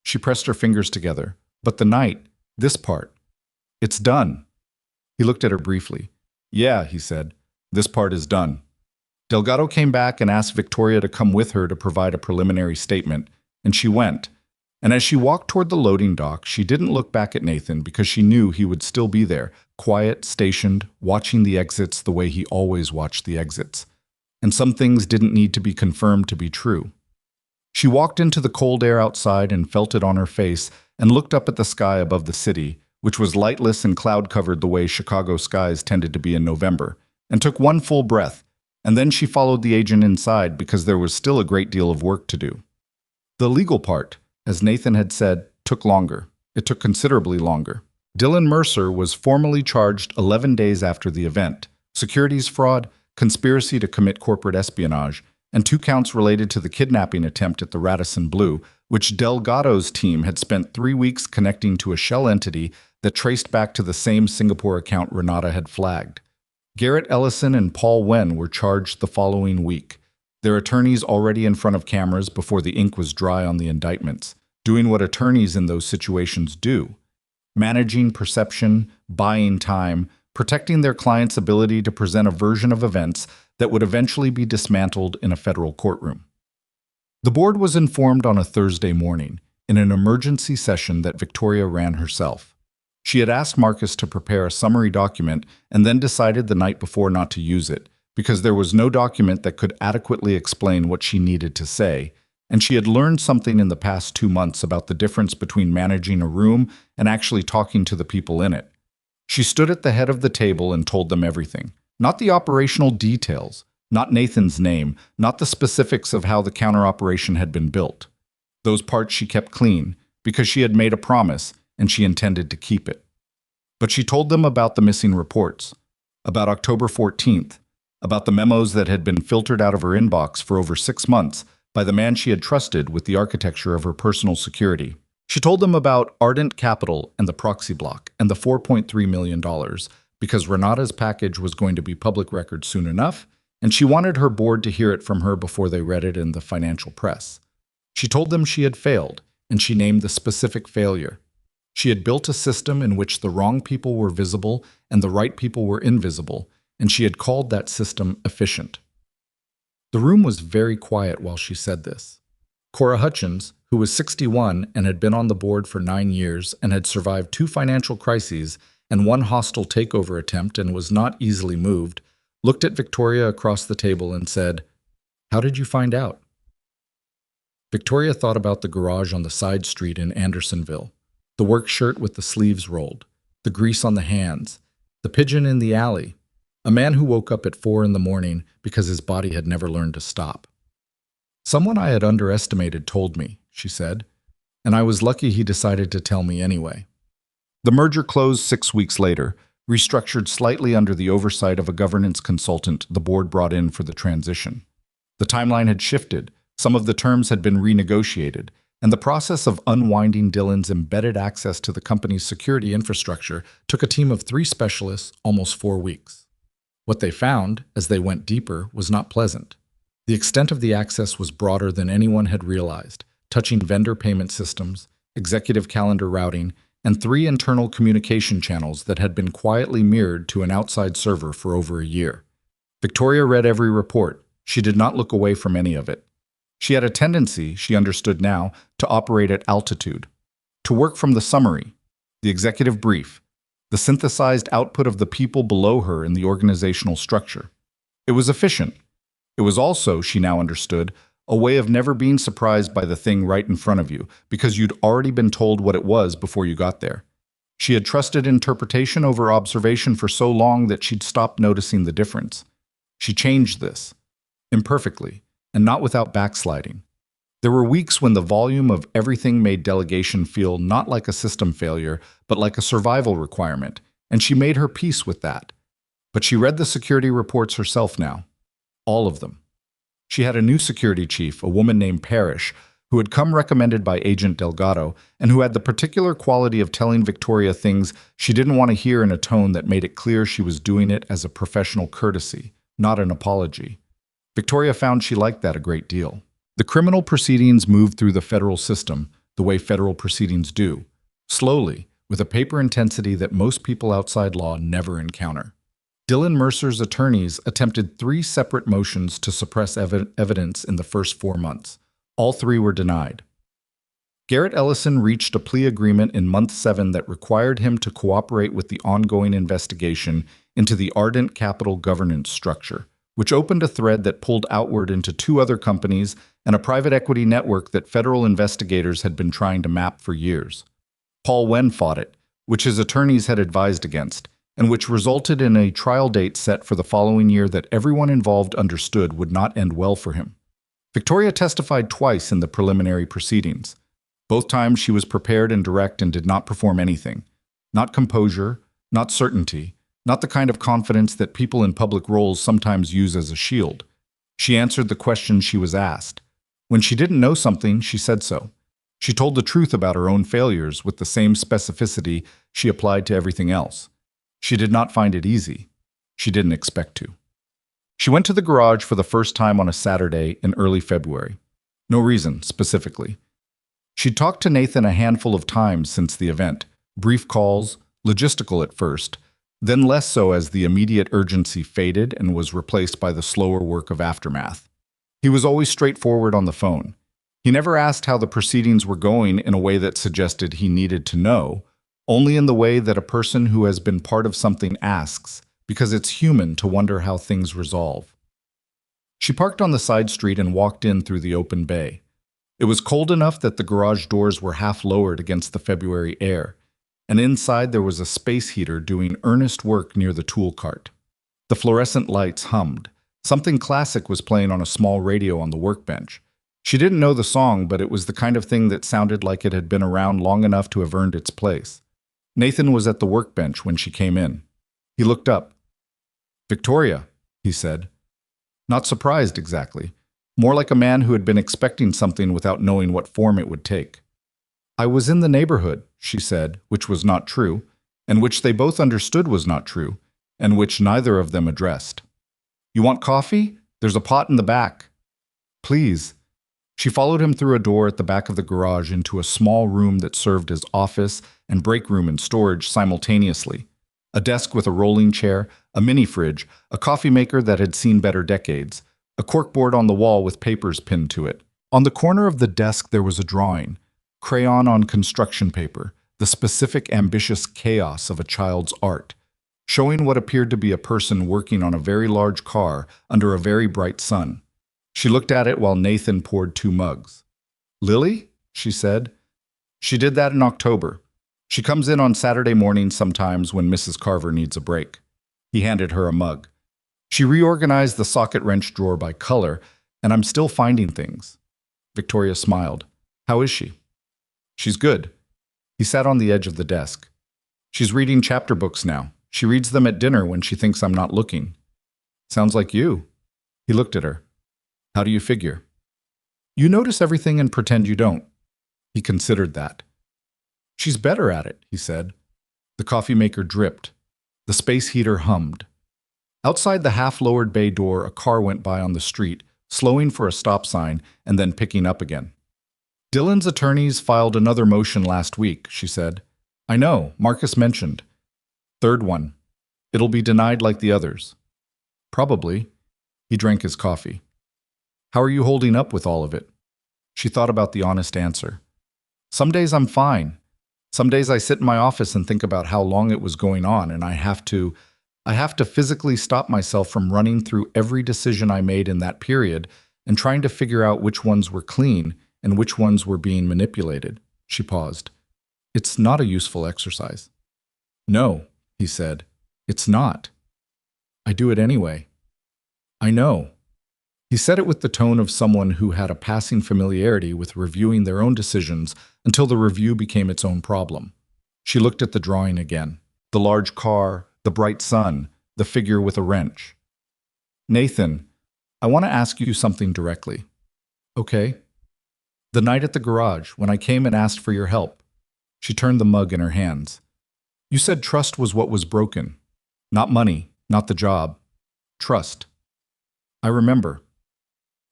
She pressed her fingers together. "But the night, this part, it's done." He looked at her briefly. "Yeah," he said. "This part is done." Delgado came back and asked Victoria to come with her to provide a preliminary statement, and she went. And as she walked toward the loading dock, she didn't look back at Nathan because she knew he would still be there, quiet, stationed, watching the exits the way he always watched the exits. And some things didn't need to be confirmed to be true. She walked into the cold air outside and felt it on her face and looked up at the sky above the city, which was lightless and cloud-covered the way Chicago skies tended to be in November, and took one full breath, and then she followed the agent inside because there was still a great deal of work to do. The legal part, as Nathan had said, took longer. It took considerably longer. Dylan Mercer was formally charged 11 days after the event: securities fraud, conspiracy to commit corporate espionage, and 2 counts related to the kidnapping attempt at the Radisson Blu, which Delgado's team had spent 3 weeks connecting to a shell entity that traced back to the same Singapore account Renata had flagged. Garrett Ellison and Paul Wen were charged the following week, their attorneys already in front of cameras before the ink was dry on the indictments, doing what attorneys in those situations do: managing perception, buying time, protecting their client's ability to present a version of events that would eventually be dismantled in a federal courtroom. The board was informed on a Thursday morning, in an emergency session that Victoria ran herself. She had asked Marcus to prepare a summary document and then decided the night before not to use it, because there was no document that could adequately explain what she needed to say, and she had learned something in the past 2 months about the difference between managing a room and actually talking to the people in it. She stood at the head of the table and told them everything. Not the operational details, not Nathan's name, not the specifics of how the counter-operation had been built. Those parts she kept clean, because she had made a promise, and she intended to keep it. But she told them about the missing reports, about October 14th, about the memos that had been filtered out of her inbox for over 6 months by the man she had trusted with the architecture of her personal security. She told them about Ardent Capital and the proxy block and the $4.3 million, because Renata's package was going to be public record soon enough, and she wanted her board to hear it from her before they read it in the financial press. She told them she had failed, and she named the specific failure. She had built a system in which the wrong people were visible and the right people were invisible, and she had called that system efficient. The room was very quiet while she said this. Cora Hutchins, who was 61 and had been on the board for 9 years and had survived 2 financial crises and 1 hostile takeover attempt and was not easily moved, looked at Victoria across the table and said, "How did you find out?" Victoria thought about the garage on the side street in Andersonville, the work shirt with the sleeves rolled, the grease on the hands, the pigeon in the alley, a man who woke up at 4 in the morning because his body had never learned to stop. "Someone I had underestimated told me," she said, "and I was lucky he decided to tell me anyway." The merger closed 6 weeks later, restructured slightly under the oversight of a governance consultant the board brought in for the transition. The timeline had shifted, some of the terms had been renegotiated, and the process of unwinding Dillon's embedded access to the company's security infrastructure took a team of 3 specialists almost 4 weeks. What they found, as they went deeper, was not pleasant. The extent of the access was broader than anyone had realized, touching vendor payment systems, executive calendar routing, and 3 internal communication channels that had been quietly mirrored to an outside server for over a year. Victoria read every report. She did not look away from any of it. She had a tendency, she understood now, to operate at altitude, to work from the summary, the executive brief, the synthesized output of the people below her in the organizational structure. It was efficient. It was also, she now understood, a way of never being surprised by the thing right in front of you, because you'd already been told what it was before you got there. She had trusted interpretation over observation for so long that she'd stopped noticing the difference. She changed this, imperfectly, and not without backsliding. There were weeks when the volume of everything made delegation feel not like a system failure, but like a survival requirement, and she made her peace with that. But she read the security reports herself now. All of them. She had a new security chief, a woman named Parrish, who had come recommended by Agent Delgado, and who had the particular quality of telling Victoria things she didn't want to hear in a tone that made it clear she was doing it as a professional courtesy, not an apology. Victoria found she liked that a great deal. The criminal proceedings moved through the federal system, the way federal proceedings do, slowly, with a paper intensity that most people outside law never encounter. Dillon Mercer's attorneys attempted 3 separate motions to suppress evidence in the first 4 months. All 3 were denied. Garrett Ellison reached a plea agreement in month 7 that required him to cooperate with the ongoing investigation into the Ardent Capital governance structure, which opened a thread that pulled outward into 2 other companies and a private equity network that federal investigators had been trying to map for years. Paul Wen fought it, which his attorneys had advised against, and which resulted in a trial date set for the following year that everyone involved understood would not end well for him. Victoria testified twice in the preliminary proceedings. Both times she was prepared and direct and did not perform anything. Not composure, not certainty, not the kind of confidence that people in public roles sometimes use as a shield. She answered the questions she was asked. When she didn't know something, she said so. She told the truth about her own failures with the same specificity she applied to everything else. She did not find it easy. She didn't expect to. She went to the garage for the first time on a Saturday in early February. No reason, specifically. She'd talked to Nathan a handful of times since the event, brief calls, logistical at first, then less so as the immediate urgency faded and was replaced by the slower work of aftermath. He was always straightforward on the phone. He never asked how the proceedings were going in a way that suggested he needed to know, only in the way that a person who has been part of something asks, because it's human to wonder how things resolve. She parked on the side street and walked in through the open bay. It was cold enough that the garage doors were half lowered against the February air, and inside there was a space heater doing earnest work near the tool cart. The fluorescent lights hummed. Something classic was playing on a small radio on the workbench. She didn't know the song, but it was the kind of thing that sounded like it had been around long enough to have earned its place. Nathan was at the workbench when she came in. He looked up. "Victoria," he said. Not surprised exactly. More like a man who had been expecting something without knowing what form it would take. "I was in the neighborhood," she said, which was not true, and which they both understood was not true, and which neither of them addressed. "You want coffee? There's a pot in the back." "Please." She followed him through a door at the back of the garage into a small room that served as office and break room and storage simultaneously. A desk with a rolling chair, a mini-fridge, a coffee maker that had seen better decades, a corkboard on the wall with papers pinned to it. On the corner of the desk there was a drawing, crayon on construction paper, the specific ambitious chaos of a child's art, showing what appeared to be a person working on a very large car under a very bright sun. She looked at it while Nathan poured 2 mugs. "Lily?" she said. "She did that in October. She comes in on Saturday mornings sometimes when Mrs. Carver needs a break." He handed her a mug. She reorganized the socket wrench drawer by color, and I'm still finding things. Victoria smiled. "How is she?" "She's good." He sat on the edge of the desk. She's reading chapter books now. She reads them at dinner when she thinks I'm not looking. Sounds like you. He looked at her. How do you figure? You notice everything and pretend you don't. He considered that. She's better at it, he said. The coffee maker dripped. The space heater hummed. Outside the half-lowered bay door, a car went by on the street, slowing for a stop sign and then picking up again. Dylan's attorneys filed another motion last week, she said. I know, Marcus mentioned. Third one. It'll be denied like the others. Probably. He drank his coffee. How are you holding up with all of it? She thought about the honest answer. Some days I'm fine. Some days I sit in my office and think about how long it was going on, and I have to physically stop myself from running through every decision I made in that period and trying to figure out which ones were clean and which ones were being manipulated. She paused. It's not a useful exercise. No, he said. It's not. I do it anyway. I know. He said it with the tone of someone who had a passing familiarity with reviewing their own decisions until the review became its own problem. She looked at the drawing again. The large car, the bright sun, the figure with a wrench. Nathan, I want to ask you something directly. Okay. The night at the garage, when I came and asked for your help, she turned the mug in her hands. You said trust was what was broken. Not money, not the job. Trust. I remember.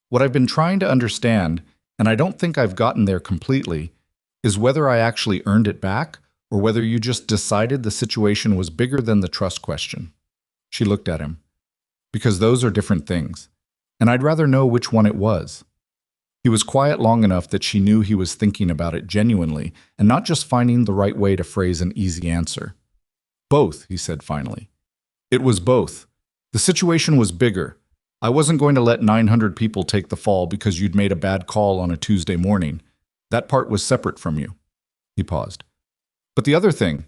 What I've been trying to understand, and I don't think I've gotten there completely, is whether I actually earned it back or whether you just decided the situation was bigger than the trust question. She looked at him. Because those are different things, and I'd rather know which one it was. He was quiet long enough that she knew he was thinking about it genuinely and not just finding the right way to phrase an easy answer. Both, he said finally. It was both. The situation was bigger. I wasn't going to let 900 people take the fall because you'd made a bad call on a Tuesday morning. That part was separate from you. He paused. But the other thing,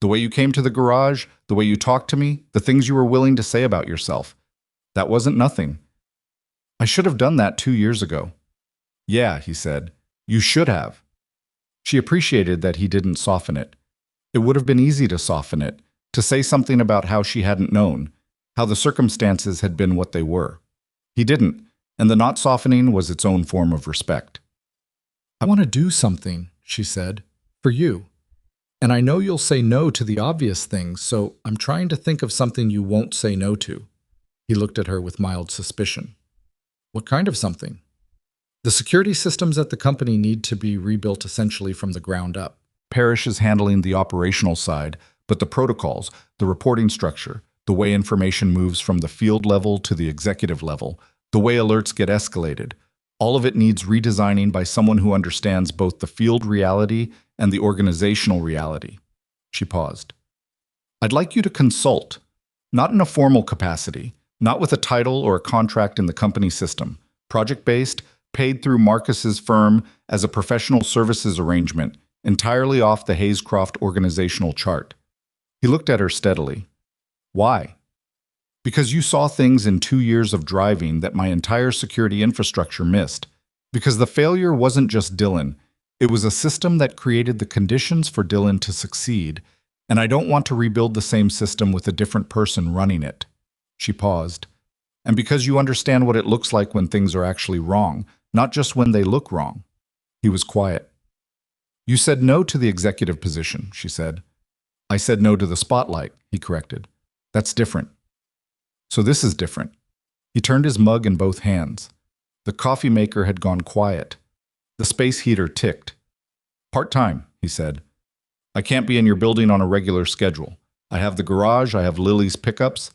the way you came to the garage, the way you talked to me, the things you were willing to say about yourself, that wasn't nothing. I should have done that 2 years ago. Yeah, he said. You should have. She appreciated that he didn't soften it. It would have been easy to soften it, to say something about how she hadn't known, how the circumstances had been what they were. He didn't, and the not softening was its own form of respect. I want to do something, she said, for you. And I know you'll say no to the obvious things, so I'm trying to think of something you won't say no to. He looked at her with mild suspicion. What kind of something? The security systems at the company need to be rebuilt essentially from the ground up. Parrish is handling the operational side, but the protocols, the reporting structure, the way information moves from the field level to the executive level, the way alerts get escalated, all of it needs redesigning by someone who understands both the field reality and the organizational reality. She paused. I'd like you to consult, not in a formal capacity, not with a title or a contract in the company system, project-based, paid through Marcus's firm as a professional services arrangement, entirely off the Hayescroft organizational chart. He looked at her steadily. Why? Because you saw things in 2 years of driving that my entire security infrastructure missed. Because the failure wasn't just Dylan. It was a system that created the conditions for Dylan to succeed, and I don't want to rebuild the same system with a different person running it. She paused. And because you understand what it looks like when things are actually wrong, not just when they look wrong. He was quiet. You said no to the executive position, she said. I said no to the spotlight, he corrected. That's different. So this is different. He turned his mug in both hands. The coffee maker had gone quiet. The space heater ticked. Part-time, he said. I can't be in your building on a regular schedule. I have the garage, I have Lily's pickups.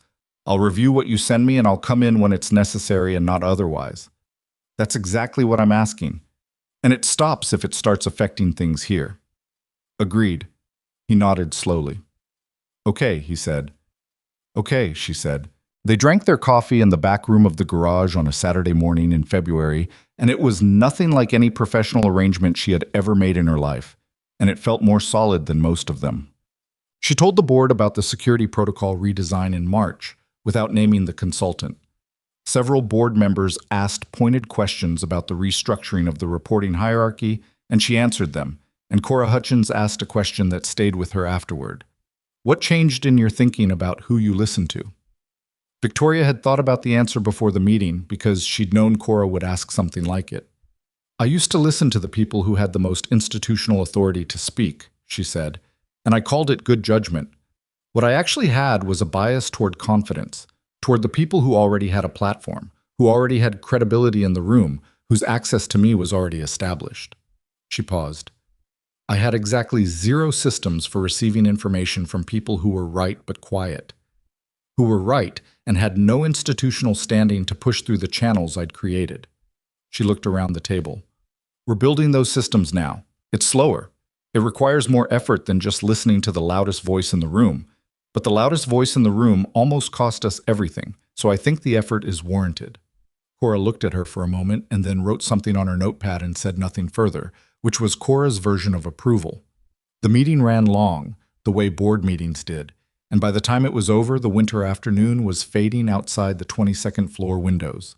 I'll review what you send me and I'll come in when it's necessary and not otherwise. That's exactly what I'm asking. And it stops if it starts affecting things here. Agreed. He nodded slowly. Okay, he said. Okay, she said. They drank their coffee in the back room of the garage on a Saturday morning in February, and it was nothing like any professional arrangement she had ever made in her life, and it felt more solid than most of them. She told the board about the security protocol redesign in March, without naming the consultant. Several board members asked pointed questions about the restructuring of the reporting hierarchy, and she answered them, and Cora Hutchins asked a question that stayed with her afterward. What changed in your thinking about who you listen to? Victoria had thought about the answer before the meeting because she'd known Cora would ask something like it. I used to listen to the people who had the most institutional authority to speak, she said, and I called it good judgment. What I actually had was a bias toward confidence, toward the people who already had a platform, who already had credibility in the room, whose access to me was already established. She paused. I had exactly zero systems for receiving information from people who were right but quiet, who were right and had no institutional standing to push through the channels I'd created. She looked around the table. We're building those systems now. It's slower. It requires more effort than just listening to the loudest voice in the room. But the loudest voice in the room almost cost us everything, so I think the effort is warranted. Cora looked at her for a moment and then wrote something on her notepad and said nothing further, which was Cora's version of approval. The meeting ran long, the way board meetings did, and by the time it was over, the winter afternoon was fading outside the 22nd floor windows.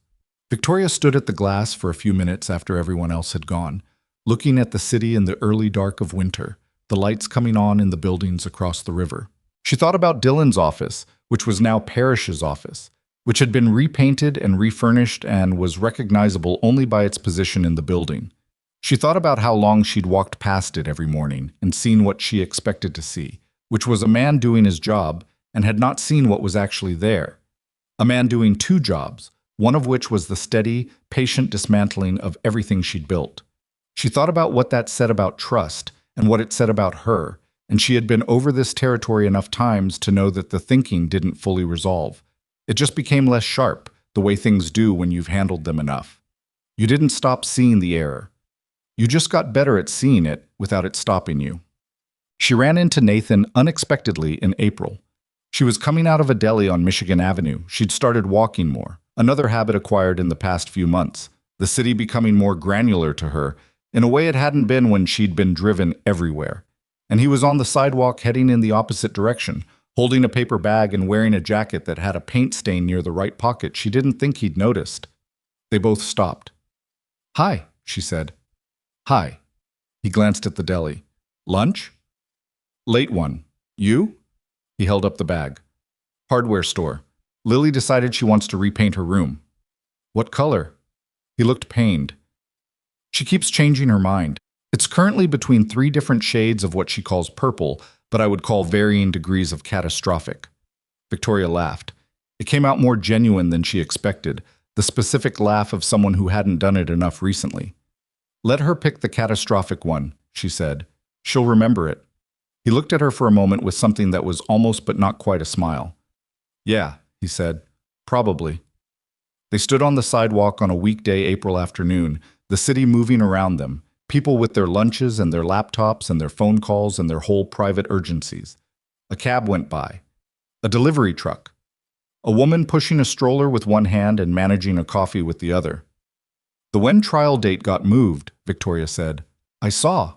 Victoria stood at the glass for a few minutes after everyone else had gone, looking at the city in the early dark of winter, the lights coming on in the buildings across the river. She thought about Dylan's office, which was now Parrish's office, which had been repainted and refurnished and was recognizable only by its position in the building. She thought about how long she'd walked past it every morning and seen what she expected to see, which was a man doing his job and had not seen what was actually there. A man doing two jobs, one of which was the steady, patient dismantling of everything she'd built. She thought about what that said about trust and what it said about her, and she had been over this territory enough times to know that the thinking didn't fully resolve. It just became less sharp, the way things do when you've handled them enough. You didn't stop seeing the error. You just got better at seeing it without it stopping you. She ran into Nathan unexpectedly in April. She was coming out of a deli on Michigan Avenue. She'd started walking more, another habit acquired in the past few months, the city becoming more granular to her, in a way it hadn't been when she'd been driven everywhere. And he was on the sidewalk heading in the opposite direction, holding a paper bag and wearing a jacket that had a paint stain near the right pocket she didn't think he'd noticed. They both stopped. "Hi," she said. "Hi." He glanced at the deli. "Lunch?" "Late one. You?" He held up the bag. "Hardware store. Lily decided she wants to repaint her room." "What color?" He looked pained. "She keeps changing her mind. It's currently between 3 different shades of what she calls purple, but I would call varying degrees of catastrophic." Victoria laughed. It came out more genuine than she expected, the specific laugh of someone who hadn't done it enough recently. "Let her pick the catastrophic one," she said. "She'll remember it." He looked at her for a moment with something that was almost but not quite a smile. "Yeah," he said. "Probably." They stood on the sidewalk on a weekday April afternoon, the city moving around them, people with their lunches and their laptops and their phone calls and their whole private urgencies. A cab went by. A delivery truck. A woman pushing a stroller with one hand and managing a coffee with the other. "The when trial date got moved," Victoria said. "I saw."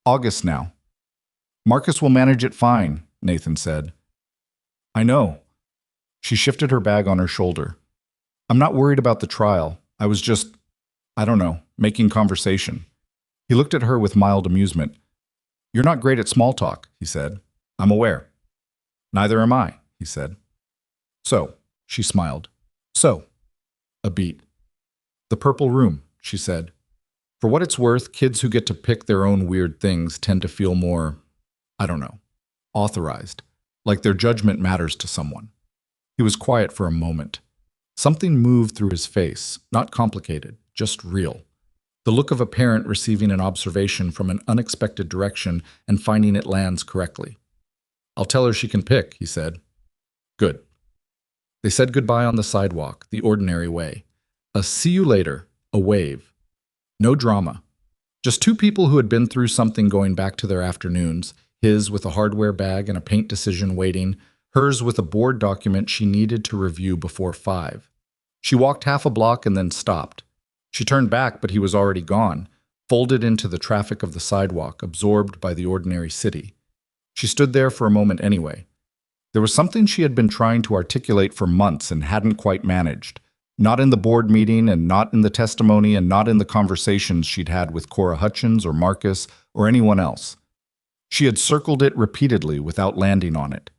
"August now." "Marcus will manage it fine," Nathan said. "I know." She shifted her bag on her shoulder. "I'm not worried about the trial. I was just, I don't know, making conversation." He looked at her with mild amusement. "You're not great at small talk," he said. "I'm aware." "Neither am I," he said. "So," she smiled. "So." A beat. "The purple room," she said. "For what it's worth, kids who get to pick their own weird things tend to feel more, I don't know, authorized, like their judgment matters to someone." He was quiet for a moment. Something moved through his face, not complicated, just real. The look of a parent receiving an observation from an unexpected direction and finding it lands correctly. "I'll tell her she can pick," he said. "Good." They said goodbye on the sidewalk, the ordinary way. A see you later, a wave. No drama. Just 2 people who had been through something going back to their afternoons, his with a hardware bag and a paint decision waiting, hers with a board document she needed to review before 5. She walked half a block and then stopped. She turned back, but he was already gone, folded into the traffic of the sidewalk, absorbed by the ordinary city. She stood there for a moment anyway. There was something she had been trying to articulate for months and hadn't quite managed. Not in the board meeting and not in the testimony and not in the conversations she'd had with Cora Hutchins or Marcus or anyone else. She had circled it repeatedly without landing on it.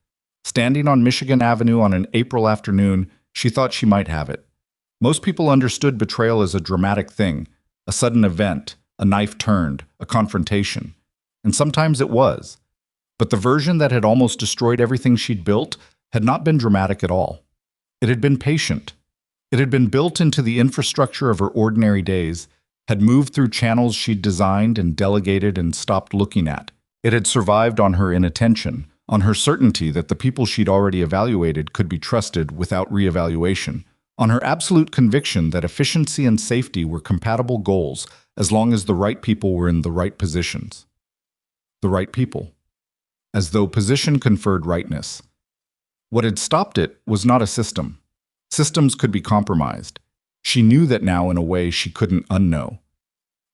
Standing on Michigan Avenue on an April afternoon, she thought she might have it. Most people understood betrayal as a dramatic thing, a sudden event, a knife turned, a confrontation. And sometimes it was. But the version that had almost destroyed everything she'd built had not been dramatic at all. It had been patient. It had been built into the infrastructure of her ordinary days, had moved through channels she'd designed and delegated and stopped looking at. It had survived on her inattention, on her certainty that the people she'd already evaluated could be trusted without reevaluation, on her absolute conviction that efficiency and safety were compatible goals as long as the right people were in the right positions. The right people. As though position conferred rightness. What had stopped it was not a system. Systems could be compromised. She knew that now in a way she couldn't unknow.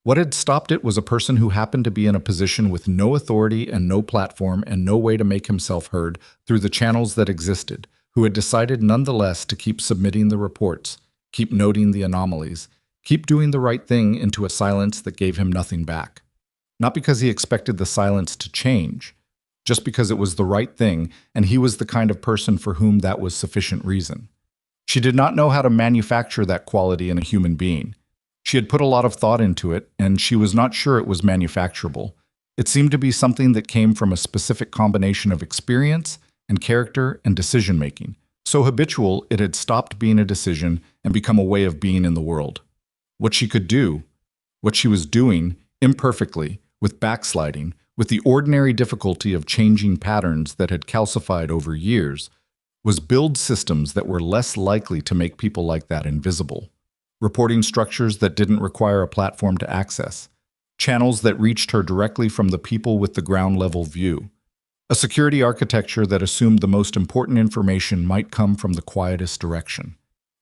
What had stopped it was a person who happened to be in a position with no authority and no platform and no way to make himself heard through the channels that existed, who had decided nonetheless to keep submitting the reports, keep noting the anomalies, keep doing the right thing into a silence that gave him nothing back. Not because he expected the silence to change, just because it was the right thing and he was the kind of person for whom that was sufficient reason. She did not know how to manufacture that quality in a human being. She had put a lot of thought into it, and she was not sure it was manufacturable. It seemed to be something that came from a specific combination of experience and character and decision-making. So habitual, it had stopped being a decision and become a way of being in the world. What she could do, what she was doing, imperfectly, with backsliding, with the ordinary difficulty of changing patterns that had calcified over years, was build systems that were less likely to make people like that invisible. Reporting structures that didn't require a platform to access. Channels that reached her directly from the people with the ground-level view. A security architecture that assumed the most important information might come from the quietest direction.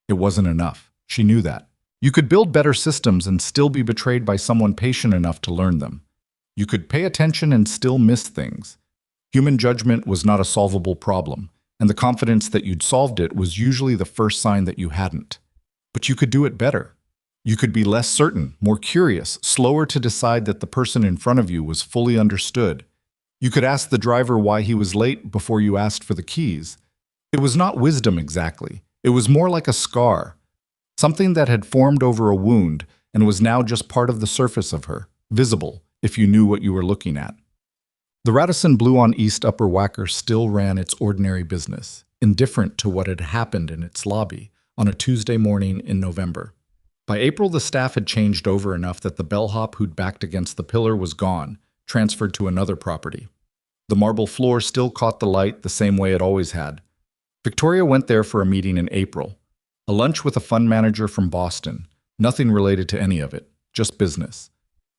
It wasn't enough. She knew that. You could build better systems and still be betrayed by someone patient enough to learn them. You could pay attention and still miss things. Human judgment was not a solvable problem, and the confidence that you'd solved it was usually the first sign that you hadn't. But you could do it better. You could be less certain, more curious, slower to decide that the person in front of you was fully understood. You could ask the driver why he was late before you asked for the keys. It was not wisdom exactly. It was more like a scar, something that had formed over a wound and was now just part of the surface of her, visible, if you knew what you were looking at. The Radisson Blue on East Upper Wacker still ran its ordinary business, indifferent to what had happened in its lobby on a Tuesday morning in November. By April, the staff had changed over enough that the bellhop who'd backed against the pillar was gone, transferred to another property. The marble floor still caught the light the same way it always had. Victoria went there for a meeting in April, a lunch with a fund manager from Boston, nothing related to any of it, just business,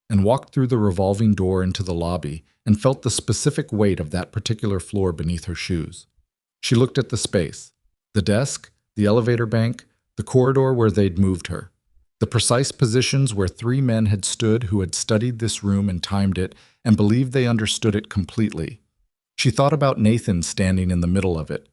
and walked through the revolving door into the lobby and felt the specific weight of that particular floor beneath her shoes. She looked at the space, the desk, the elevator bank, the corridor where they'd moved her, the precise positions where 3 men had stood who had studied this room and timed it and believed they understood it completely. She thought about Nathan standing in the middle of it,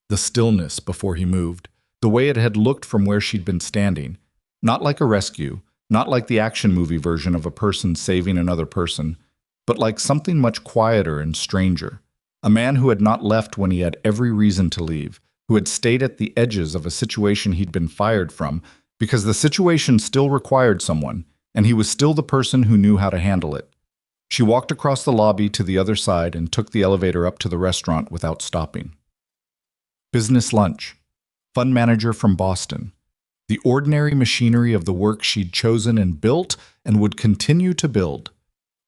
the stillness before he moved, the way it had looked from where she'd been standing, not like a rescue, not like the action movie version of a person saving another person, but like something much quieter and stranger, a man who had not left when he had every reason to leave, who had stayed at the edges of a situation he'd been fired from because the situation still required someone, and he was still the person who knew how to handle it. She walked across the lobby to the other side and took the elevator up to the restaurant without stopping. Business lunch. Fund manager from Boston. The ordinary machinery of the work she'd chosen and built and would continue to build.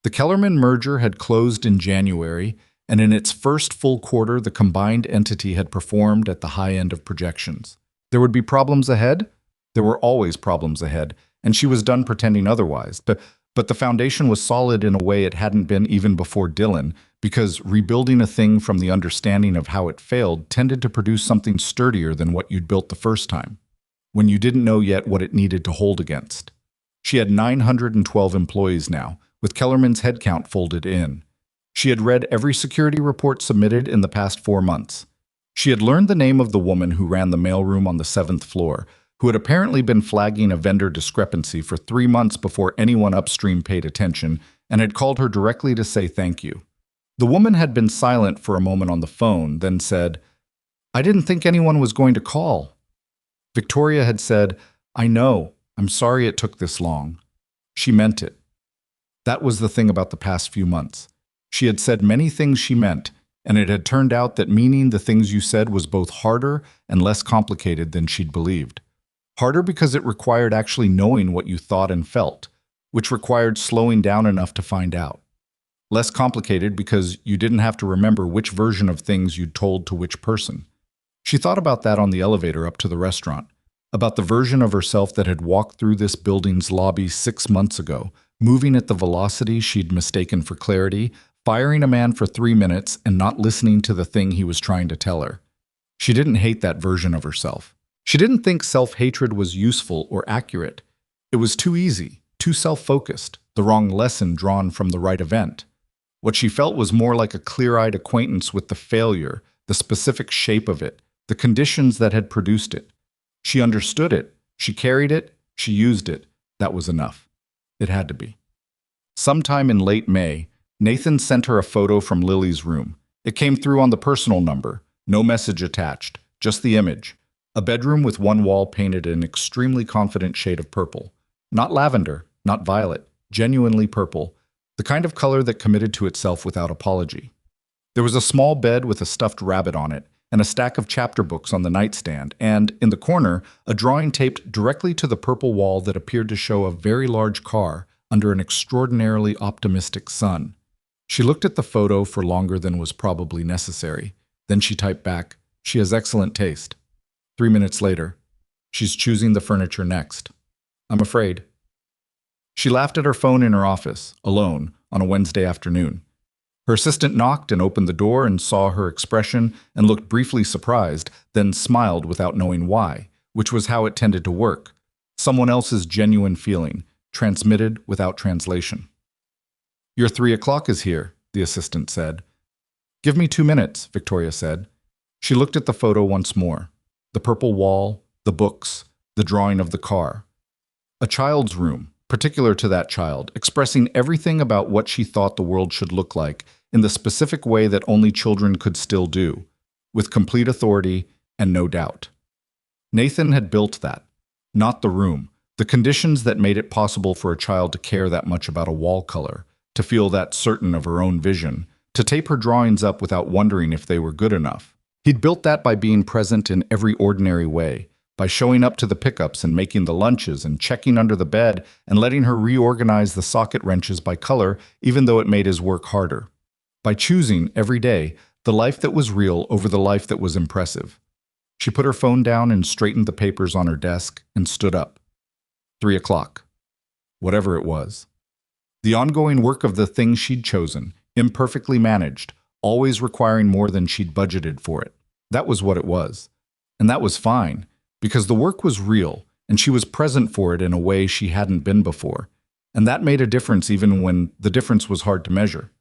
The Kellerman merger had closed in January, and in its first full quarter, the combined entity had performed at the high end of projections. There would be problems ahead? There were always problems ahead, and she was done pretending otherwise. But the foundation was solid in a way it hadn't been even before Dylan, because rebuilding a thing from the understanding of how it failed tended to produce something sturdier than what you'd built the first time, when you didn't know yet what it needed to hold against. She had 912 employees now, with Kellerman's headcount folded in. She had read every security report submitted in the past 4 months. She had learned the name of the woman who ran the mailroom on the 7th floor, who had apparently been flagging a vendor discrepancy for 3 months before anyone upstream paid attention, and had called her directly to say thank you. The woman had been silent for a moment on the phone, then said, "I didn't think anyone was going to call." Victoria had said, "I know. I'm sorry it took this long." She meant it. That was the thing about the past few months. She had said many things she meant, and it had turned out that meaning the things you said was both harder and less complicated than she'd believed. Harder because it required actually knowing what you thought and felt, which required slowing down enough to find out. Less complicated because you didn't have to remember which version of things you'd told to which person. She thought about that on the elevator up to the restaurant, about the version of herself that had walked through this building's lobby 6 months ago, moving at the velocity she'd mistaken for clarity, firing a man for 3 minutes and not listening to the thing he was trying to tell her. She didn't hate that version of herself. She didn't think self-hatred was useful or accurate. It was too easy, too self-focused, the wrong lesson drawn from the right event. What she felt was more like a clear-eyed acquaintance with the failure, the specific shape of it, the conditions that had produced it. She understood it, she carried it, she used it. That was enough. It had to be. Sometime in late May, Nathan sent her a photo from Lily's room. It came through on the personal number, no message attached, just the image. A bedroom with one wall painted an extremely confident shade of purple. Not lavender, not violet, genuinely purple, the kind of color that committed to itself without apology. There was a small bed with a stuffed rabbit on it, and a stack of chapter books on the nightstand, and, in the corner, a drawing taped directly to the purple wall that appeared to show a very large car under an extraordinarily optimistic sun. She looked at the photo for longer than was probably necessary. Then she typed back, "She has excellent taste." 3 minutes later, "She's choosing the furniture next. I'm afraid." She laughed at her phone in her office, alone, on a Wednesday afternoon. Her assistant knocked and opened the door and saw her expression and looked briefly surprised, then smiled without knowing why, which was how it tended to work. Someone else's genuine feeling, transmitted without translation. "Your 3 o'clock is here," the assistant said. "Give me 2 minutes," Victoria said. She looked at the photo once more. The purple wall, the books, the drawing of the car. A child's room, particular to that child, expressing everything about what she thought the world should look like in the specific way that only children could still do, with complete authority and no doubt. Nathan had built that, not the room, the conditions that made it possible for a child to care that much about a wall color, to feel that certain of her own vision, to tape her drawings up without wondering if they were good enough. He'd built that by being present in every ordinary way, by showing up to the pickups and making the lunches and checking under the bed and letting her reorganize the socket wrenches by color, even though it made his work harder. By choosing, every day, the life that was real over the life that was impressive. She put her phone down and straightened the papers on her desk and stood up. 3 o'clock. Whatever it was. The ongoing work of the thing she'd chosen, imperfectly managed, always requiring more than she'd budgeted for it. That was what it was. And that was fine, because the work was real, and she was present for it in a way she hadn't been before. And that made a difference even when the difference was hard to measure.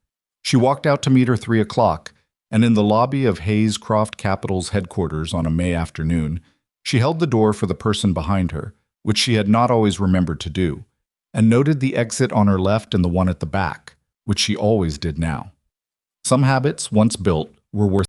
She walked out to meet her 3 o'clock, and in the lobby of Hayes Croft Capital's headquarters on a May afternoon, she held the door for the person behind her, which she had not always remembered to do, and noted the exit on her left and the one at the back, which she always did now. Some habits, once built, were worth